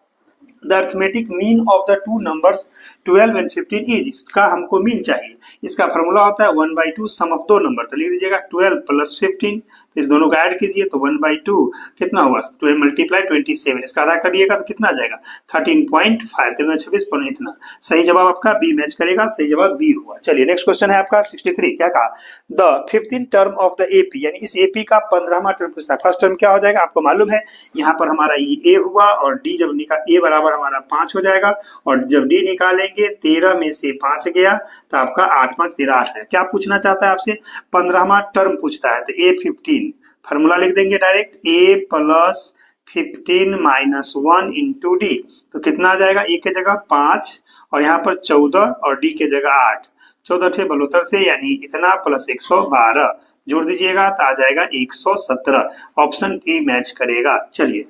the arithmetic mean of the two numbers 12 and 15 is, इसका हमको मीन चाहिए, इसका फॉर्मूला होता है 1/2 सम ऑफ दो नंबर, तो लिख दीजिएगा 12 प्लस 15, तो इस दोनों को ऐड कीजिए तो 1/2 कितना हुआ, 12 मल्टीप्लाई 27, इसका आधा करिएगा तो कितना आ जाएगा 13.5, 26 पॉइंट इतना, सही जवाब आपका बी मैच करेगा, सही जवाब बी हुआ। चलिए नेक्स्ट क्वेश्चन है आपका 63, क्या कहा, the 15th term of the AP, यानी इस एपी का 15वां टर्म पूछता है, फर्स्ट टर्म क्या हो जाएगा आपको मालूम है, यहाँ पर हमारा ए हुआ और डी जब निकाल ए बराबर हमारा 5 हो जाएगा, और जब डी निकालेंगे 13 में से 5 गया तो आपका 8 5 13 8 है। क्या पूछना चाहता है आपसे, 15वां टर्म पूछता है, तो A15 फॉर्मूला लिख देंगे direct, A plus 15 minus 1 into D, तो कितना आ जाएगा, ए के जगह 5 और यहाँ पर 14 और डी के जगह 8, 14 थे 72 से, यानी इतना प्लस 112 जोड़ दीजिएगा तो आ जाएगा 117, ऑप्शन ए मैच करेगा। चलिए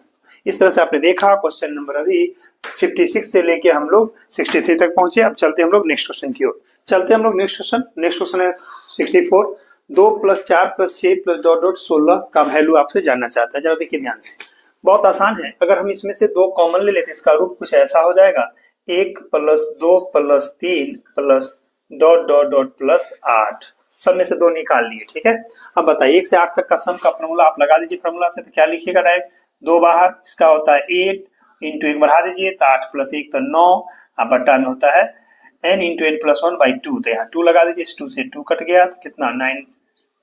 इस तरह से आपने देखा क्वेश्चन नंबर अभी 56 से लेके हम लोग 63 तक पहुंचे। अब चलते हम लोग नेक्स्ट क्वेश्चन की ओर, चलते हम लोग नेक्स्ट क्वेश्चन है 64, 2 + 4 + 6 + डॉट डॉट 16 का वैल्यू आपसे जानना चाहता है। जरा देखिए ध्यान से, बहुत आसान है, अगर हम इसमें से 2 कॉमन ले लेते इसका रूप कुछ ऐसा हो जाएगा, 1 + 2 + 3 + डॉट डॉट डॉट प्लस 8, सब में से 2 निकाल लिए, ठीक है। अब बताइए 1 से 8 तक का सम का फॉर्मूला आप लगा दीजिए, फॉर्मूला से तो क्या लिखिएगा डायरेक्ट, 2 बाहर, इसका होता है 8 इंटू 1 बढ़ा दीजिए तो 8 + 1 तो 9, अब बट्टा में होता है n इंटू n + 1/2, तो यहाँ 2 लगा दीजिए, 2 से 2 कट गया तो कितना 9,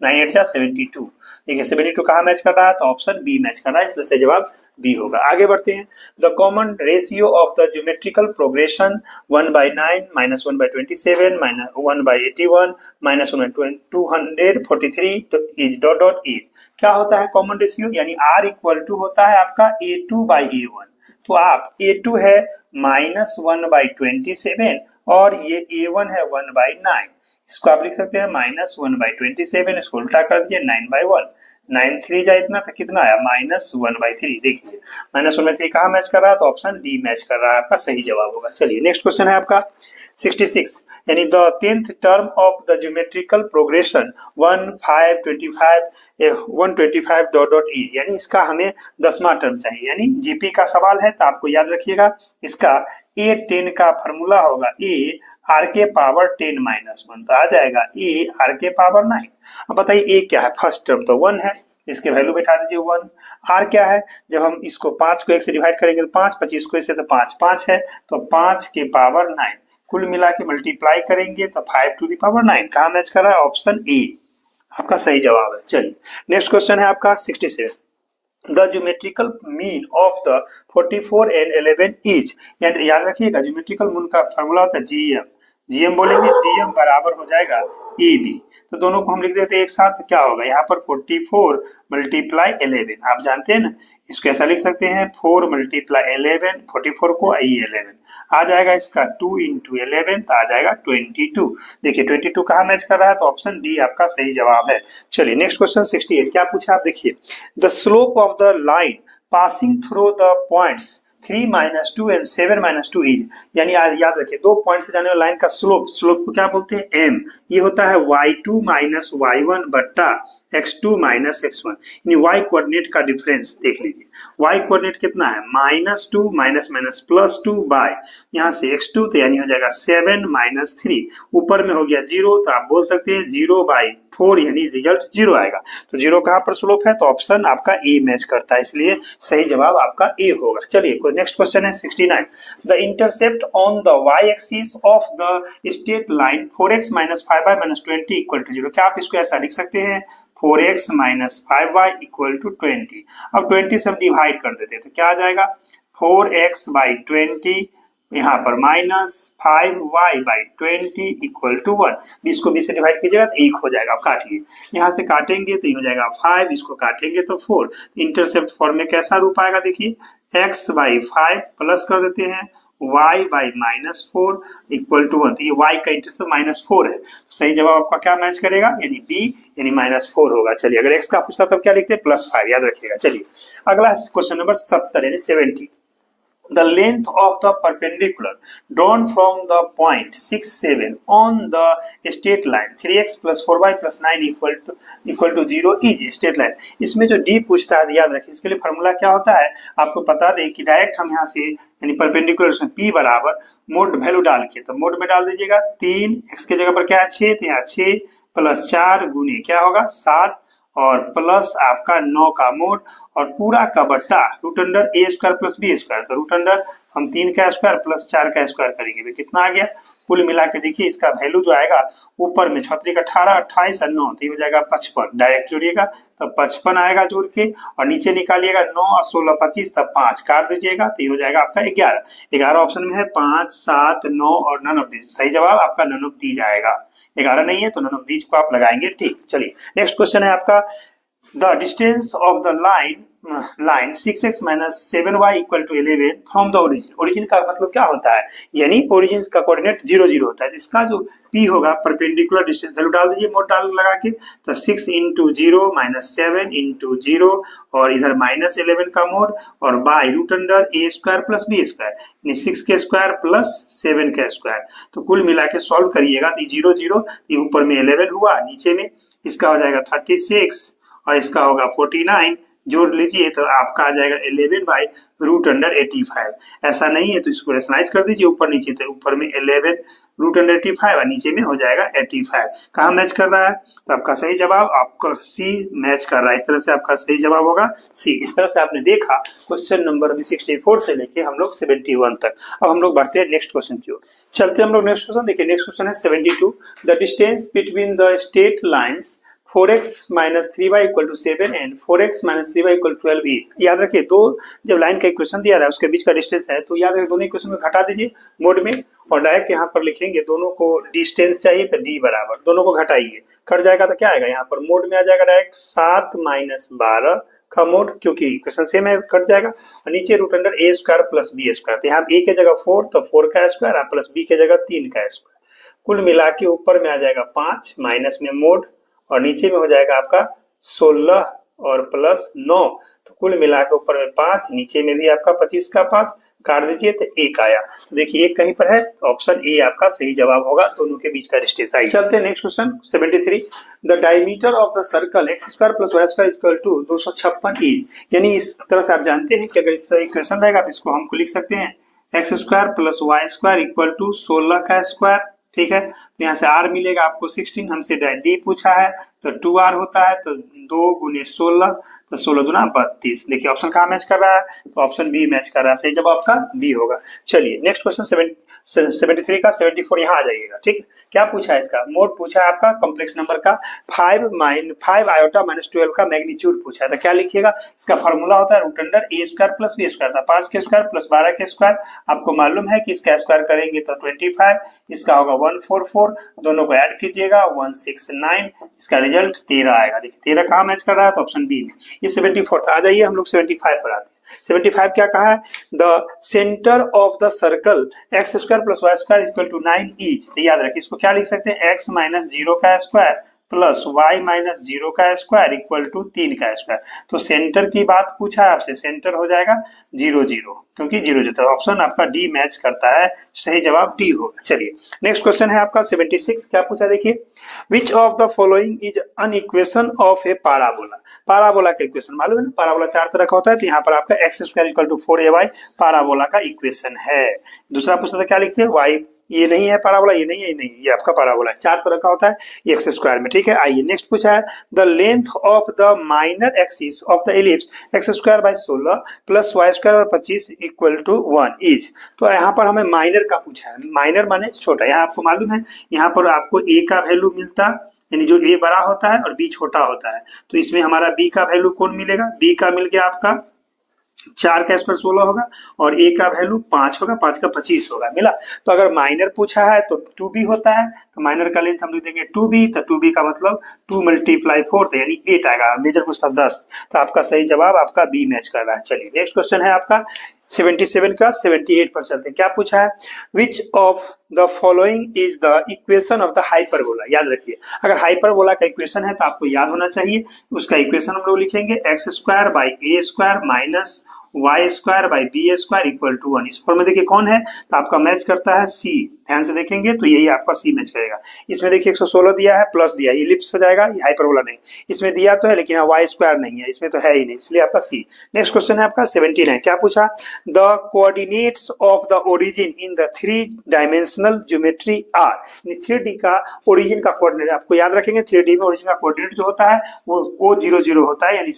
9 8 जा 72, देखिए 72 कहाँ मैच कर रहा है, तो ऑप्शन बी मैच कर रहा है, इसलिए सही जवाब बी होगा। आगे बढ़ते हैं, the common ratio of the geometrical progression 1/9 minus 1/27 minus 1/81 minus 1/243 is dot dot 8, क्या होता है कॉमन रेशियो, यानी R इक्वल टू होता है आपका A2/A1, तो आप A2 है -1/27 और ये A1 है 1/9, इसको आप लिख सकते हैं -1/27, इसको उल्टा कर दीजिए 9/1, 9 3 जा इतना तो कितना आया -1/3, देखिए -1/3 कहाँ मैच कर रहा है, तो ऑप्शन डी मैच कर रहा है, आपका सही जवाब होगा। चलिए नेक्स्ट क्वेश्चन है आपका 66, यानी the 10th term of the geometrical progression 1 5 25 125 dot dot E, यानी इसका हमें 10वां टर्म चाहिए, यानी जीपी का सवाल है तो आपको याद रखिएगा इसका A10 का फॉर्मूला होगा A आर के पावर 10 माइनस 1, तो आ जाएगा ए आर के पावर 9। अब बताइए ए क्या है, फर्स्ट टर्म तो 1 है, इसके वैल्यू बैठा दीजिए 1, आर क्या है, जब हम इसको 5 को 1 से डिवाइड करेंगे तो 5, 25 को इससे तो 5 है, तो 5 के पावर 9, कुल मिला के मल्टीप्लाई करेंगे तो 5 टू द पावर 9, कहाँ मैच कर रहा है, ऑप्शन ए आपका सही जवाब है। चलिए नेक्स्ट क्वेश्चन है आपका 67, the geometrical mean of the 44 and 11 is, यानी याद रखिएगा ज्योमेट्रिकल मीन का फॉर्मूला होता है जीएम बोलेंगे, जीएम बराबर हो जाएगा ए बी, तो दोनों को हम लिख देते हैं एक साथ, क्या होगा यहाँ पर 44 मल्टीप्लाई 11, आप जानते हैं ना, इसको ऐसा लिख सकते हैं 4 मल्टीप्लाई 11, 44 को 11 आ जाएगा, इसका 2 इंटू 11 तो आ जाएगा 22, देखिए 22 कहाँ मैच कर रहा है, तो ऑप्शन डी आपका सही जवाब है। चलिए नेक्स्ट क्वेश्चन 68, क्या पूछा आप देखिए, the slope of the line passing through the points 3 - 2 and 7 - 2 is, यानी याद रखिए 2 पॉइंट से जाने वाली लाइन का स्लोप को क्या बोलते हैं, एम, ये होता है y2 - y1 बट्टा x2 - x1, यानी y कोऑर्डिनेट का डिफरेंस देख लीजिए, y कोऑर्डिनेट कितना है -2 +2 बाय यहाँ से x2, तो यानी हो जाएगा 7 - 3, ऊपर में हो गया 0, तो आप बोल सकते हैं 0/4, यानी रिजल्ट 0 आएगा, तो 0 कहाँ पर स्लोप है, तो ऑप्शन आपका ए मैच करता है, इसलिए सही जवाब आपका ए होगा। चलिए नेक्स्ट क्वेश्चन है 69, the intercept on the y axis of the straight line 4x - 5y - 20 = 0, क्या आप इसको ऐसा लिख सकते हैं 4x - 5y = 20, अब 20 से हम डिवाइड कर देते हैं तो क्या आ जाएगा 4x/20 यहाँ पर -5y/20 = 1। 20 को 20 से डिवाइड कीजिएगा तो 1 हो जाएगा। आप काटिए, यहाँ से काटेंगे तो ये हो जाएगा 5, इसको काटेंगे तो 4। इंटरसेप्ट फॉर्म में कैसा रूप आएगा देखिए, x/5 प्लस कर देते हैं y/-4 = 1। तो ये y का इंटरसेप्ट -4 है, तो सही जवाब आपका क्या मैच करेगा, यानी बी, यानी -4 होगा। चलिए, अगर x का पूछता तब क्या लिखते हैं, +5, याद रखिएगा। चलिए अगला क्वेश्चन नंबर 70 यानी 70। The length of the perpendicular drawn from the point 6, 7 on the straight line 3x + 4y + 9 = 0 is straight line। इसमें जो d पूछता है याद रखिए, इसके लिए फार्मूला क्या होता है आपको बता दें कि डायरेक्ट हम यहाँ से यानी परपेंडिकुलर उसमें p बराबर मोड वैल्यू डाल के, तो मोड में डाल दीजिएगा 3, x की जगह पर क्या है 6, तो यहाँ 6 + 4 गुने क्या होगा 7 और प्लस आपका 9 का मोड और पूरा का बट्टा √a² + b²। तो √, हम 3 का स्क्वायर प्लस 4 का स्क्वायर करेंगे तो कितना आ गया, कुल मिला के देखिए इसका वैल्यू जो आएगा ऊपर में 6 × 18, 28 और 9, तो ये हो जाएगा 55। डायरेक्ट जोड़िएगा तब 55 आएगा जोड़ के, और नीचे निकालिएगा 9 और 16 25, तब 5 काट दीजिएगा तो ये हो जाएगा आपका 11। 11 ऑप्शन में है 5, 7, 9 और नन ऑफ दीज। सही जवाब आपका नन ऑफ दीज आएगा। 11 नहीं है तो नन ऑफ दीज को आप लगाएंगे। ठीक, चलिए नेक्स्ट क्वेश्चन है आपका, the distance of the line 6x - 7y = 11 from the origin. Origin का मतलब क्या होता है, यानी ओरिजिन का कोऑर्डिनेट 0 0 होता है। इसका जो p होगा परपेंडिकुलर डिस्टेंस वैल्यू डाल दीजिए मोड डाल लगा के, तो 6 × 0 - 7 × 0 और इधर -11 का मोड और बाय √a² + b², यानी 6 के स्क्वायर प्लस 7 का स्क्वायर। तो कुल मिला के सॉल्व करिएगा तो 0 0, ये ऊपर में 11 हुआ, नीचे में इसका हो जाएगा 36 और इसका होगा 49, जोड़ लीजिए तो आपका आ जाएगा 11/√85। ऐसा नहीं है तो इसको रेशनलाइज कर दीजिए ऊपर नीचे, तो ऊपर में 11/√85 और नीचे में हो जाएगा 85। कहाँ मैच कर रहा है, तो आपका सही जवाब आपका सी मैच कर रहा है। इस तरह से आपका सही जवाब होगा सी। इस तरह से आपने देखा क्वेश्चन नंबर 64 से लेके हम लोग 71 तक। अब हम लोग बढ़ते हैं नेक्स्ट क्वेश्चन की ओर। चलते हम लोग नेक्स्ट क्वेश्चन देखिए। नेक्स्ट क्वेश्चन है 72। The distance between the straight lines 4x - 3y = 7 and 4x - 3y = 12 is. याद रखिए, दो जब लाइन का इक्वेशन दिया रहा है उसके बीच का डिस्टेंस है, तो याद रखिए दोनों इक्वेशन को घटा दीजिए मोड में और डायरेक्ट यहाँ पर लिखेंगे, दोनों को डिस्टेंस चाहिए तो d बराबर, दोनों को घटाइए, कट जाएगा तो क्या आएगा, यहाँ पर मोड में आ जाएगा डायरेक्ट 7 - 12 का मोड, क्योंकि इक्वेशन सेम है कट जाएगा, और नीचे √a² + b²। तो यहाँ a की जगह 4 तो 4 का स्क्वायर प्लस b की जगह 3 का स्क्वायर। कुल मिला के ऊपर में आ जाएगा 5, माइनस में मोड और नीचे में हो जाएगा आपका 16 और प्लस 9। तो कुल मिला के ऊपर में 5, नीचे में भी आपका 25 का 5, काट दीजिए तो 1 आया। तो देखिए 1 कहीं पर है तो ऑप्शन ए आपका सही जवाब होगा, दोनों के बीच का डिस्टेंस आई। चलते हैं next question 73। The diameter of the circle x² + y² = 256 is. यानी इस तरह से आप जानते हैं कि अगर इस इक्वेशन रहेगा तो इसको हमको लिख सकते हैं x² + y² = 16 का स्क्वायर। ठीक है, तो यहाँ से r मिलेगा आपको 16, हमसे d पूछा है तो 2r होता है, तो 2 × 16 तो 16 दूना 32। देखिए ऑप्शन कहाँ मैच कर रहा है, तो ऑप्शन बी मैच कर रहा है, सही जवाब आपका बी होगा। चलिए नेक्स्ट क्वेश्चन 73 का 74 यहाँ आ जाइएगा। ठीक है, क्या पूछा है इसका, मोड पूछा है आपका कॉम्प्लेक्स नंबर का 5 - 12 का मैग्नीट्यूड पूछा है। तो क्या लिखिएगा, इसका फॉर्मूला होता है √a² + b²। था 5 के स्क्वायर प्लस 12 के स्क्वायर, आपको मालूम है कि इसका स्क्वायर करेंगे तो 25, इसका होगा 144, दोनों को ऐड कीजिएगा 169, इसका रिजल्ट 13 आएगा। देखिए 13 कहाँ मैच कर रहा है, तो ऑप्शन बी में। ये 74 था। आ जाइए हम लोग 75 पर आते हैं। 75 क्या कहा है, the centre of the circle x² + y² = 9 is. तो याद रखिए इसको क्या लिख सकते हैं, x - 0 का स्क्वायर प्लस y - 0 का स्क्वायर = 3 का स्क्वायर। तो सेंटर की बात पूछा है आपसे, सेंटर हो जाएगा 0 0, क्योंकि 0 0, तो ऑप्शन आपका डी मैच करता है, सही जवाब डी होगा। चलिए नेक्स्ट क्वेश्चन है आपका 76। क्या पूछा देखिए, which of the following is an equation of A parabola. Parabola का इक्वेशन मालूम है ना, पैराबोला 4 तरह का होता है, तो यहाँ पर आपका x² = 4ay पैराबोला का इक्वेशन है। दूसरा पूछता था क्या लिखते हैं, y, ये नहीं है पैराबोला, ये नहीं है, ये नहीं, ये आपका पैराबोला है, 4 तरह का होता है x² में। ठीक है, आइए नेक्स्ट पूछा है, the length of the minor axis of the ellipse x² / 16 + y² और 25 = 1 इज। तो यहाँ पर हमें माइनर का पूछा है, माइनर माने छोटा। यहाँ आपको मालूम है यहाँ पर आपको a का वैल्यू मिलता, यानी जो a बड़ा होता है और b छोटा होता है, तो इसमें हमारा b का वैल्यू कौन मिलेगा, b का मिल गया आपका 4 का स्क्वायर 16 होगा और a का वैल्यू 5 होगा, 5 का 25 होगा, मिला। तो अगर माइनर पूछा है तो 2b होता है, तो माइनर का लेंथ हम लिख देंगे 2b, तो 2b का मतलब 2 × 4 तो यानी 8 आएगा। मेजर पूछता 10, तो आपका सही जवाब आपका बी मैच कर रहा है। चलिए नेक्स्ट क्वेश्चन है आपका 77 का 78 पर चलते हैं। क्या पूछा है, which of the following is the equation of the hyperbola. याद रखिए, अगर हाइपरबोला का इक्वेशन है तो आपको याद होना चाहिए, उसका इक्वेशन हम लोग लिखेंगे x² by a² minus y² by b² equal to 1। इस फॉर्म में देखिए कौन है, तो आपका मैच करता है सी। ध्यान से देखेंगे तो यही आपका सी मैच करेगा। इसमें देखिए 116 दिया है, प्लस दिया है, इलिप्स हो जाएगा, ये हाइपरबोला नहीं। इसमें दिया तो है लेकिन y² नहीं है, इसमें तो है ही नहीं, इसलिए आपका सी। नेक्स्ट क्वेश्चन है आपका 79। क्या पूछा, the coordinates of the origin in the 3 dimensional geometry are. 3D का ओरिजिन का कोऑर्डिनेट आपको याद रखेंगे, 3D में ओरिजिन का कोऑर्डिनेट जो होता है वो 0 0 होता है, यानी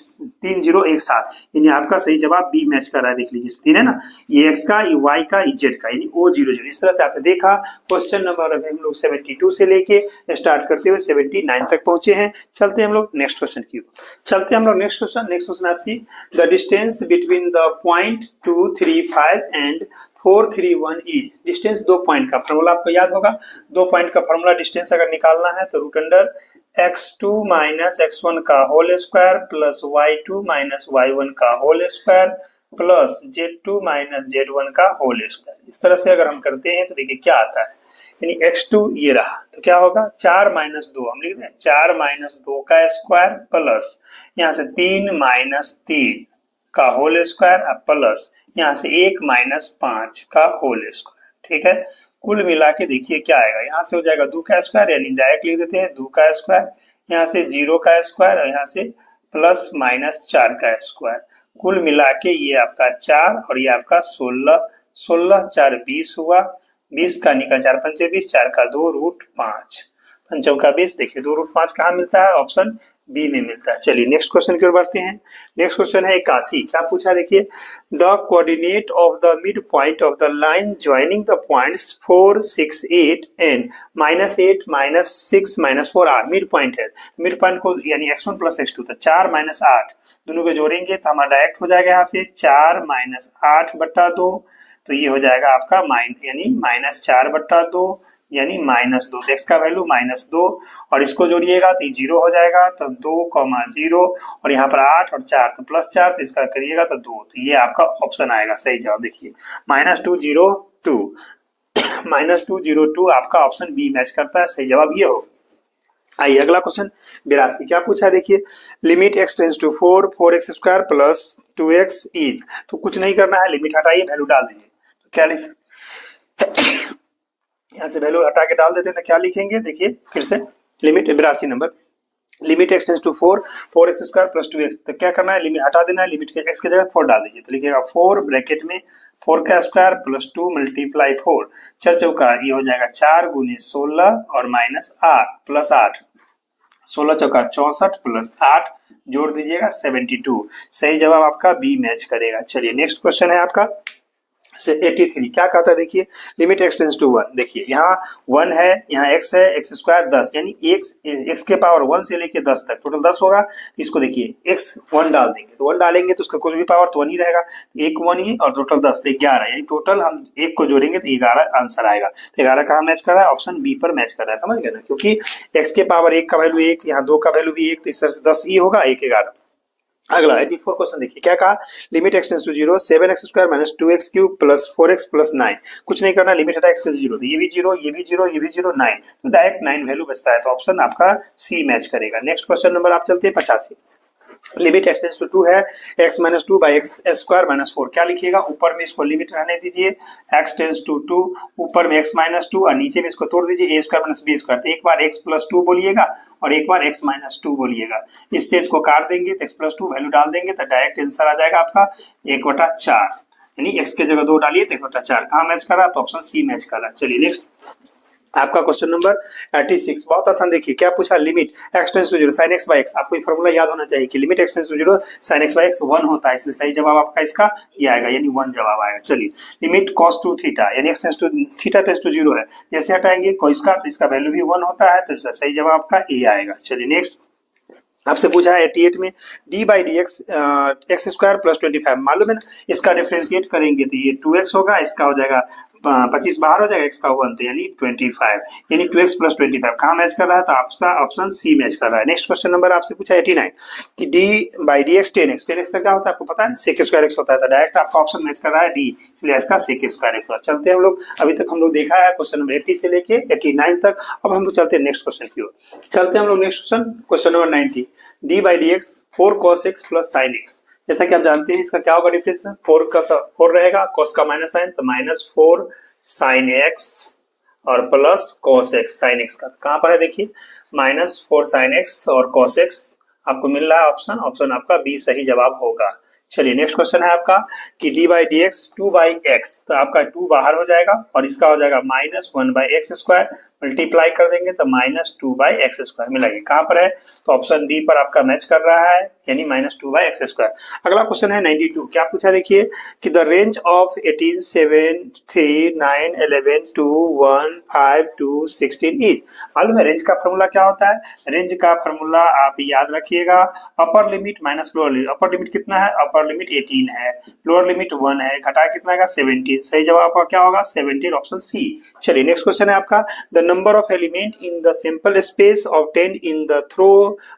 3 0 एक साथ, यानी आपका सही जवाब बी मैच कर रहा है। देख लीजिए 3 है ना, ये x का, ये y का, ये z का, यानी o 0 0। इस तरह से आपने देखा क्वेश्चन नंबर अभी हम लोग 72 से लेके स्टार्ट करते हुए 79 तक पहुंचे हैं। चलते हैं हम लोग नेक्स्ट क्वेश्चन की, चलते हैं हम लोग next question 80। The distance between the point 2 3 5 and 4 3 1 is. Distance 2 point का फॉर्मूला आपको याद होगा, 2 पॉइंट का फॉर्मूला डिस्टेंस अगर निकालना है तो root under x2 minus x1 का whole square plus y2 minus y1 का whole square plus z2 minus z1 का होल स्क्वायर। इस तरह से अगर हम करते हैं तो देखिए क्या आता है, यानी x2 ये रहा तो क्या होगा 4 माइनस 2, हम लिख दें 4 माइनस 2 का स्क्वायर प्लस यहाँ से 3 माइनस 3 का होल स्क्वायर प्लस यहाँ से 1 माइनस 5 का होल स्क्वायर। ठीक है, कुल मिला के देखिए क्या आएगा, यहाँ से हो जाएगा 2 का स्क्वायर, यानी डायरेक्ट लिख देते हैं 2 का स्क्वायर, यहाँ से 0 का स्क्वायर और यहाँ से प्लस माइनस 4 का स्क्वायर। कुल मिला के ये आपका 4 और ये आपका 16, 16 4 20 हुआ, 20 का निकल 4 पंचे 20, 4 का 2 रूट 5, पंचों का 20। देखिए 2 रूट 5 कहाँ मिलता है, ऑप्शन बी में मिलता है। चलिए नेक्स्ट क्वेश्चन की ओर बढ़ते हैं। नेक्स्ट क्वेश्चन है 81। क्या पूछा, देखिए the coordinate of the mid point of the line joining the points 4 6 8 and -8 -6 -4 are. Mid point है, मिड पॉइंट को यानी x1 प्लस x2 तो 4 माइनस 8 दोनों को जोड़ेंगे तो हमारा डायरेक्ट हो जाएगा यहाँ से 4 माइनस 8 बट्टा 2, तो ये हो जाएगा आपका यानी -4/2 यानी -2। x का वैल्यू -2 और इसको जोड़िएगा तो 0 हो जाएगा, तो 2, 0 और यहाँ पर 8 और 4 तो +4, तो इसका करिएगा तो 2, तो ये आपका ऑप्शन आएगा सही जवाब। देखिए -202 -202 आपका ऑप्शन बी मैच करता है, सही जवाब ये होगा। आइए अगला क्वेश्चन 82। क्या पूछा है, देखिए limit x tends to 4 4x² plus 2x is. तो कुछ नहीं करना है, लिमिट हटाइए वैल्यू डाल दीजिए, तो क्या लिख सकते यहाँ से वैल्यू हटा के डाल देते हैं तो क्या लिखेंगे, देखिए फिर से limit 82 number, limit x tends to 4 4x² plus 2x। तो क्या करना है, लिमिट हटा देना है, लिमिट के x की जगह 4 डाल दीजिए, तो लिखिएगा 4 ब्रैकेट में 4 का स्क्वायर प्लस 2 × 4, 4 चौका ये हो जाएगा 4 × 16 और माइनस 8 प्लस 8, 16 चौका 64 प्लस 8 जोड़ दीजिएगा 72। सही जवाब आपका बी मैच करेगा। चलिए नेक्स्ट क्वेश्चन है आपका 83। क्या कहता है, देखिए लिमिट x टेंस टू 1। देखिए यहाँ 1 है, यहाँ x है, x² 10 यानी x के पावर 1 से लेके 10 तक टोटल 10 होगा। इसको देखिए x 1 डाल देंगे, तो 1 डालेंगे तो उसका कोई भी पावर तो 1 ही रहेगा, एक 1 ही और टोटल 10 तो 11, यानी टोटल हम एक को जोड़ेंगे तो 11 आंसर आएगा। तो 11 कहाँ मैच कर रहा है, ऑप्शन बी पर मैच कर रहा है, समझ गए ना, क्योंकि x के पावर 1 का वैल्यू 1, यहाँ 2 का वैल्यू भी 1, तो इस तरह से 10 ही होगा, 1 11। अगला 84 क्वेश्चन देखिए क्या कहा, limit x tends to 0 7x² - 2x³ plus 4x plus 9। कुछ नहीं करना, लिमिट हटा x के 0, तो ये भी 0 ये भी 0 ये भी 0 9, तो डायरेक्ट 9 वैल्यू बचता है, तो ऑप्शन आपका सी मैच करेगा। नेक्स्ट क्वेश्चन नंबर आप चलते हैं 85। लिमिट x टेंस टू 2 है x - 2 बाई x² - 4। क्या लिखिएगा, ऊपर में इसको लिमिट रहने दीजिए x टेंस टू 2, ऊपर में x - 2 और नीचे में इसको तोड़ दीजिए a² - b²। तो एक बार x + 2 बोलिएगा और एक बार x - 2 बोलिएगा, इससे इसको काट देंगे तो x + 2 वैल्यू डाल देंगे तो डायरेक्ट आंसर आ जाएगा आपका 1/4, यानी x के जगह 2 डालिए तो 1/4। कहाँ मैच कर रहा है, तो ऑप्शन सी मैच कर रहा है। चलिए नेक्स्ट आपका क्वेश्चन नंबर 86। बहुत आसान, देखिए क्या पूछा, limit x tends to 0 sin x by x। आपको ये फॉर्मूला याद होना चाहिए कि limit x tends to 0 sin x by x 1 होता है, इसलिए सही जवाब आपका इसका ये आएगा, यानी 1 जवाब आएगा। चलिए लिमिट cos 2 थीटा, यानी x tends to theta tends to 0 है, जैसे हटाएंगे cos का तो इसका वैल्यू भी 1 होता है, तो सही जवाब आपका ए आएगा। चलिए नेक्स्ट आपसे पूछा है 88 में D by d x x square plus 25 मालूम है ना, इसका डिफ्रेंशिएट करेंगे तो ये 2x होगा, इसका हो जाएगा 25 बाहर हो जाएगा, x का 1 तो यानी 25 यानी 2x प्लस 25 कहाँ मैच कर रहा है, तो आपका ऑप्शन सी मैच कर रहा है। नेक्स्ट क्वेश्चन नंबर आपसे पूछा 89 कि D by d x 10x का क्या होता है आपको पता है, सेक स्क्वायर एक्स होता है, तो डायरेक्ट आपका ऑप्शन मैच कर रहा है डी, इसलिए इसका सेक स्क्वायर एक्स। चलते हैं हम लोग, अभी तक हम लोग देखा है क्वेश्चन नंबर 80 से लेके 89 तक, अब हम लोग चलते हैं नेक्स्ट क्वेश्चन की ओर। चलते हैं हम लोग next question number 90 D by d x 4 cos x plus sine x. जैसा कि आप जानते हैं इसका क्या होगा डिफरेंस, 4 का तो 4 रहेगा, cos का माइनस साइन तो -4 sin x और plus cos x sin x का कहाँ पर है देखिए, -4 sin x और cos x आपको मिल रहा है ऑप्शन आपका बी सही जवाब होगा। चलिए नेक्स्ट क्वेश्चन है आपका कि D by d x 2 by x, तो आपका 2 बाहर हो जाएगा और इसका हो जाएगा -1 बाई एक्स स्क्वायर, मल्टीप्लाई कर देंगे तो -2 बाई एक्स स्क्वायर मिलेगा। कहाँ पर है, तो ऑप्शन डी पर आपका मैच कर रहा है, यानी -2 बाई एक्स स्क्वायर। अगला क्वेश्चन है 92, क्या पूछा देखिए कि द रेंज ऑफ 18 7 3 9 11 2 1 5 2 16 इज। मालूम है रेंज का फॉर्मूला क्या होता है, रेंज का फॉर्मूला आप याद रखिएगा, upper limit minus lower limit. Upper limit कितना है, अपर लिमिट 18 है, लोअर लिमिट 1 है, घटा कितना का 17, सही जवाब आपका क्या होगा 17, ऑप्शन सी। चलिए नेक्स्ट क्वेश्चन है आपका the number of element in the simple space obtained in the throw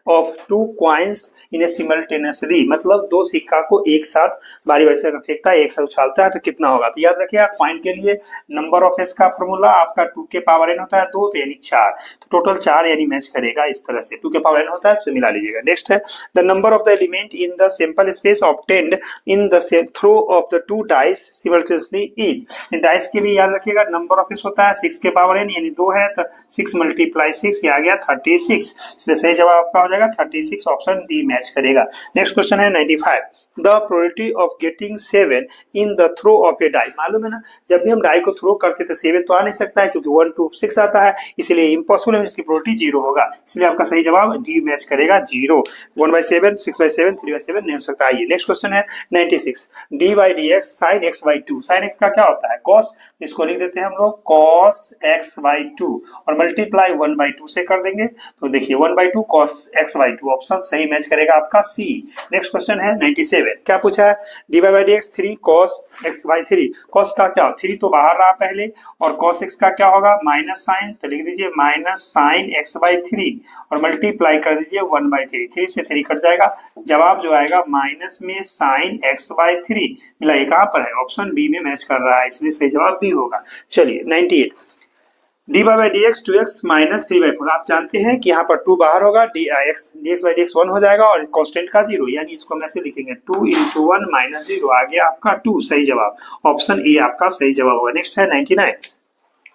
of 2 coins in a simultaneously, मतलब 2 सिक्का को एक साथ बारी बारी से फेंकता है, एक साथ उछालता है तो कितना होगा, तो याद रखिए कॉइन के लिए नंबर ऑफ एस का फॉर्मूला आपका 2 के पावर n होता है 2 तो यानी 4, तो टोटल 4 यानी मैच करेगा इस तरह से, 2 के पावर n होता है तो मिला लीजिएगा। नेक्स्ट है the number of the element in the simple space obtained in the throw of the 2 dice simultaneously is. Dice के लिए याद रखिएगा नंबर ऑफ एस होता है 6 के पावर n यानी 2 है तो 6 × 6 ये आ गया 36, इसलिए सही जवाब आपका हो जाएगा 36, ऑप्शन डी मैच करेगा। नेक्स्ट क्वेश्चन है 95 the probability of getting 7 in the throw of a die. मालूम है ना जब भी हम डाई को थ्रो करते तो 7 तो आ नहीं सकता है क्योंकि 1 2 6 आता है, इसलिए इम्पॉसिबल है, इसकी प्रोबेबिलिटी 0 होगा, इसलिए आपका सही जवाब डी मैच करेगा 0। 1/7 6/7 3/7 नहीं हो सकता। आइए नेक्स्ट क्वेश्चन है 96 D by d x sine x by 2। Sine x का क्या होता है कॉस, इसको लिख देते हैं हम लोग cos x बाई 2 और मल्टीप्लाई 1/2 से कर देंगे, तो देखिए 1/2 cos x बाई 2, ऑप्शन सही मैच करेगा आपका सी। नेक्स्ट क्वेश्चन है 97 क्या पूछा है D by d x 3 cos x by 3। cos का क्या, 3 तो बाहर रहा पहले, और cos x का क्या होगा माइनस साइन, तो लिख दीजिए माइनस साइन x बाई 3 और मल्टीप्लाई कर दीजिए 1/3, 3 से 3 कट जाएगा, जवाब जो आएगा माइनस में साइन x बाई 3 मिला, ये कहाँ पर है, ऑप्शन बी में मैच कर रहा है, इसलिए सही जवाब बी होगा। चलिए 98 D by d x 2x minus 3/4। आप जानते हैं कि यहाँ पर 2 बाहर होगा, D x by d x 1 हो जाएगा और कांस्टेंट का 0, यानी इसको हम ऐसे लिखेंगे 2 × 1 माइनस 0, आ गया आपका 2, सही जवाब, ऑप्शन ए आपका सही जवाब होगा। नेक्स्ट है 99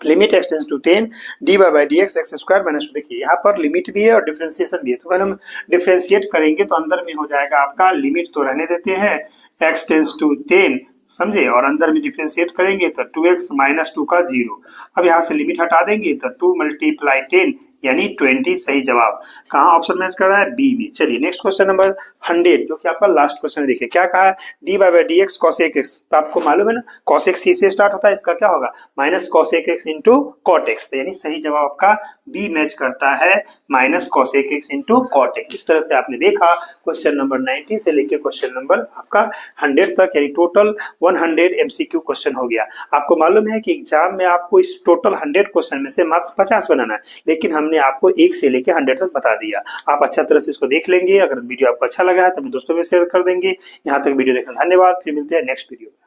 limit x tends to 10 d by d x x square minus 2। देखिए यहाँ पर लिमिट भी है और डिफरेंशिएशन भी है, तो अगर हम डिफरेंशिएट करेंगे तो अंदर में हो जाएगा आपका, लिमिट तो रहने देते हैं x टेंड्स टू 10 समझे, और अंदर में डिफरेंशिएट करेंगे तो 2x माइनस 2 का 0, अब यहाँ से लिमिट हटा देंगे तो 2 × 10 यानी 20, सही जवाब कहाँ ऑप्शन मैच कर रहा है बी में। चलिए नेक्स्ट क्वेश्चन नंबर 100 जो कि आपका लास्ट क्वेश्चन है, देखिए क्या कहा है D by d x cos x, तो आपको मालूम है ना cos x c से स्टार्ट होता है, इसका क्या होगा minus cos x into cot x, तो यानी सही जवाब आपका बी मैच करता है minus cos x into cot x। इस तरह से आपने देखा क्वेश्चन नंबर 90 से लेकर क्वेश्चन नंबर आपका 100 तक, यानी टोटल 100 MCQ क्वेश्चन हो गया। आपको मालूम है कि एग्जाम में आपको इस टोटल 100 क्वेश्चन में से मात्र 50 बनाना है, लेकिन हमने आपको 1 से लेकर 100 तक बता दिया। आप अच्छा तरह से इसको देख लेंगे, अगर वीडियो आपको अच्छा लगा है तो अपने दोस्तों में शेयर कर देंगे। यहाँ तक वीडियो देखने धन्यवाद, फिर मिलते हैं नेक्स्ट वीडियो में।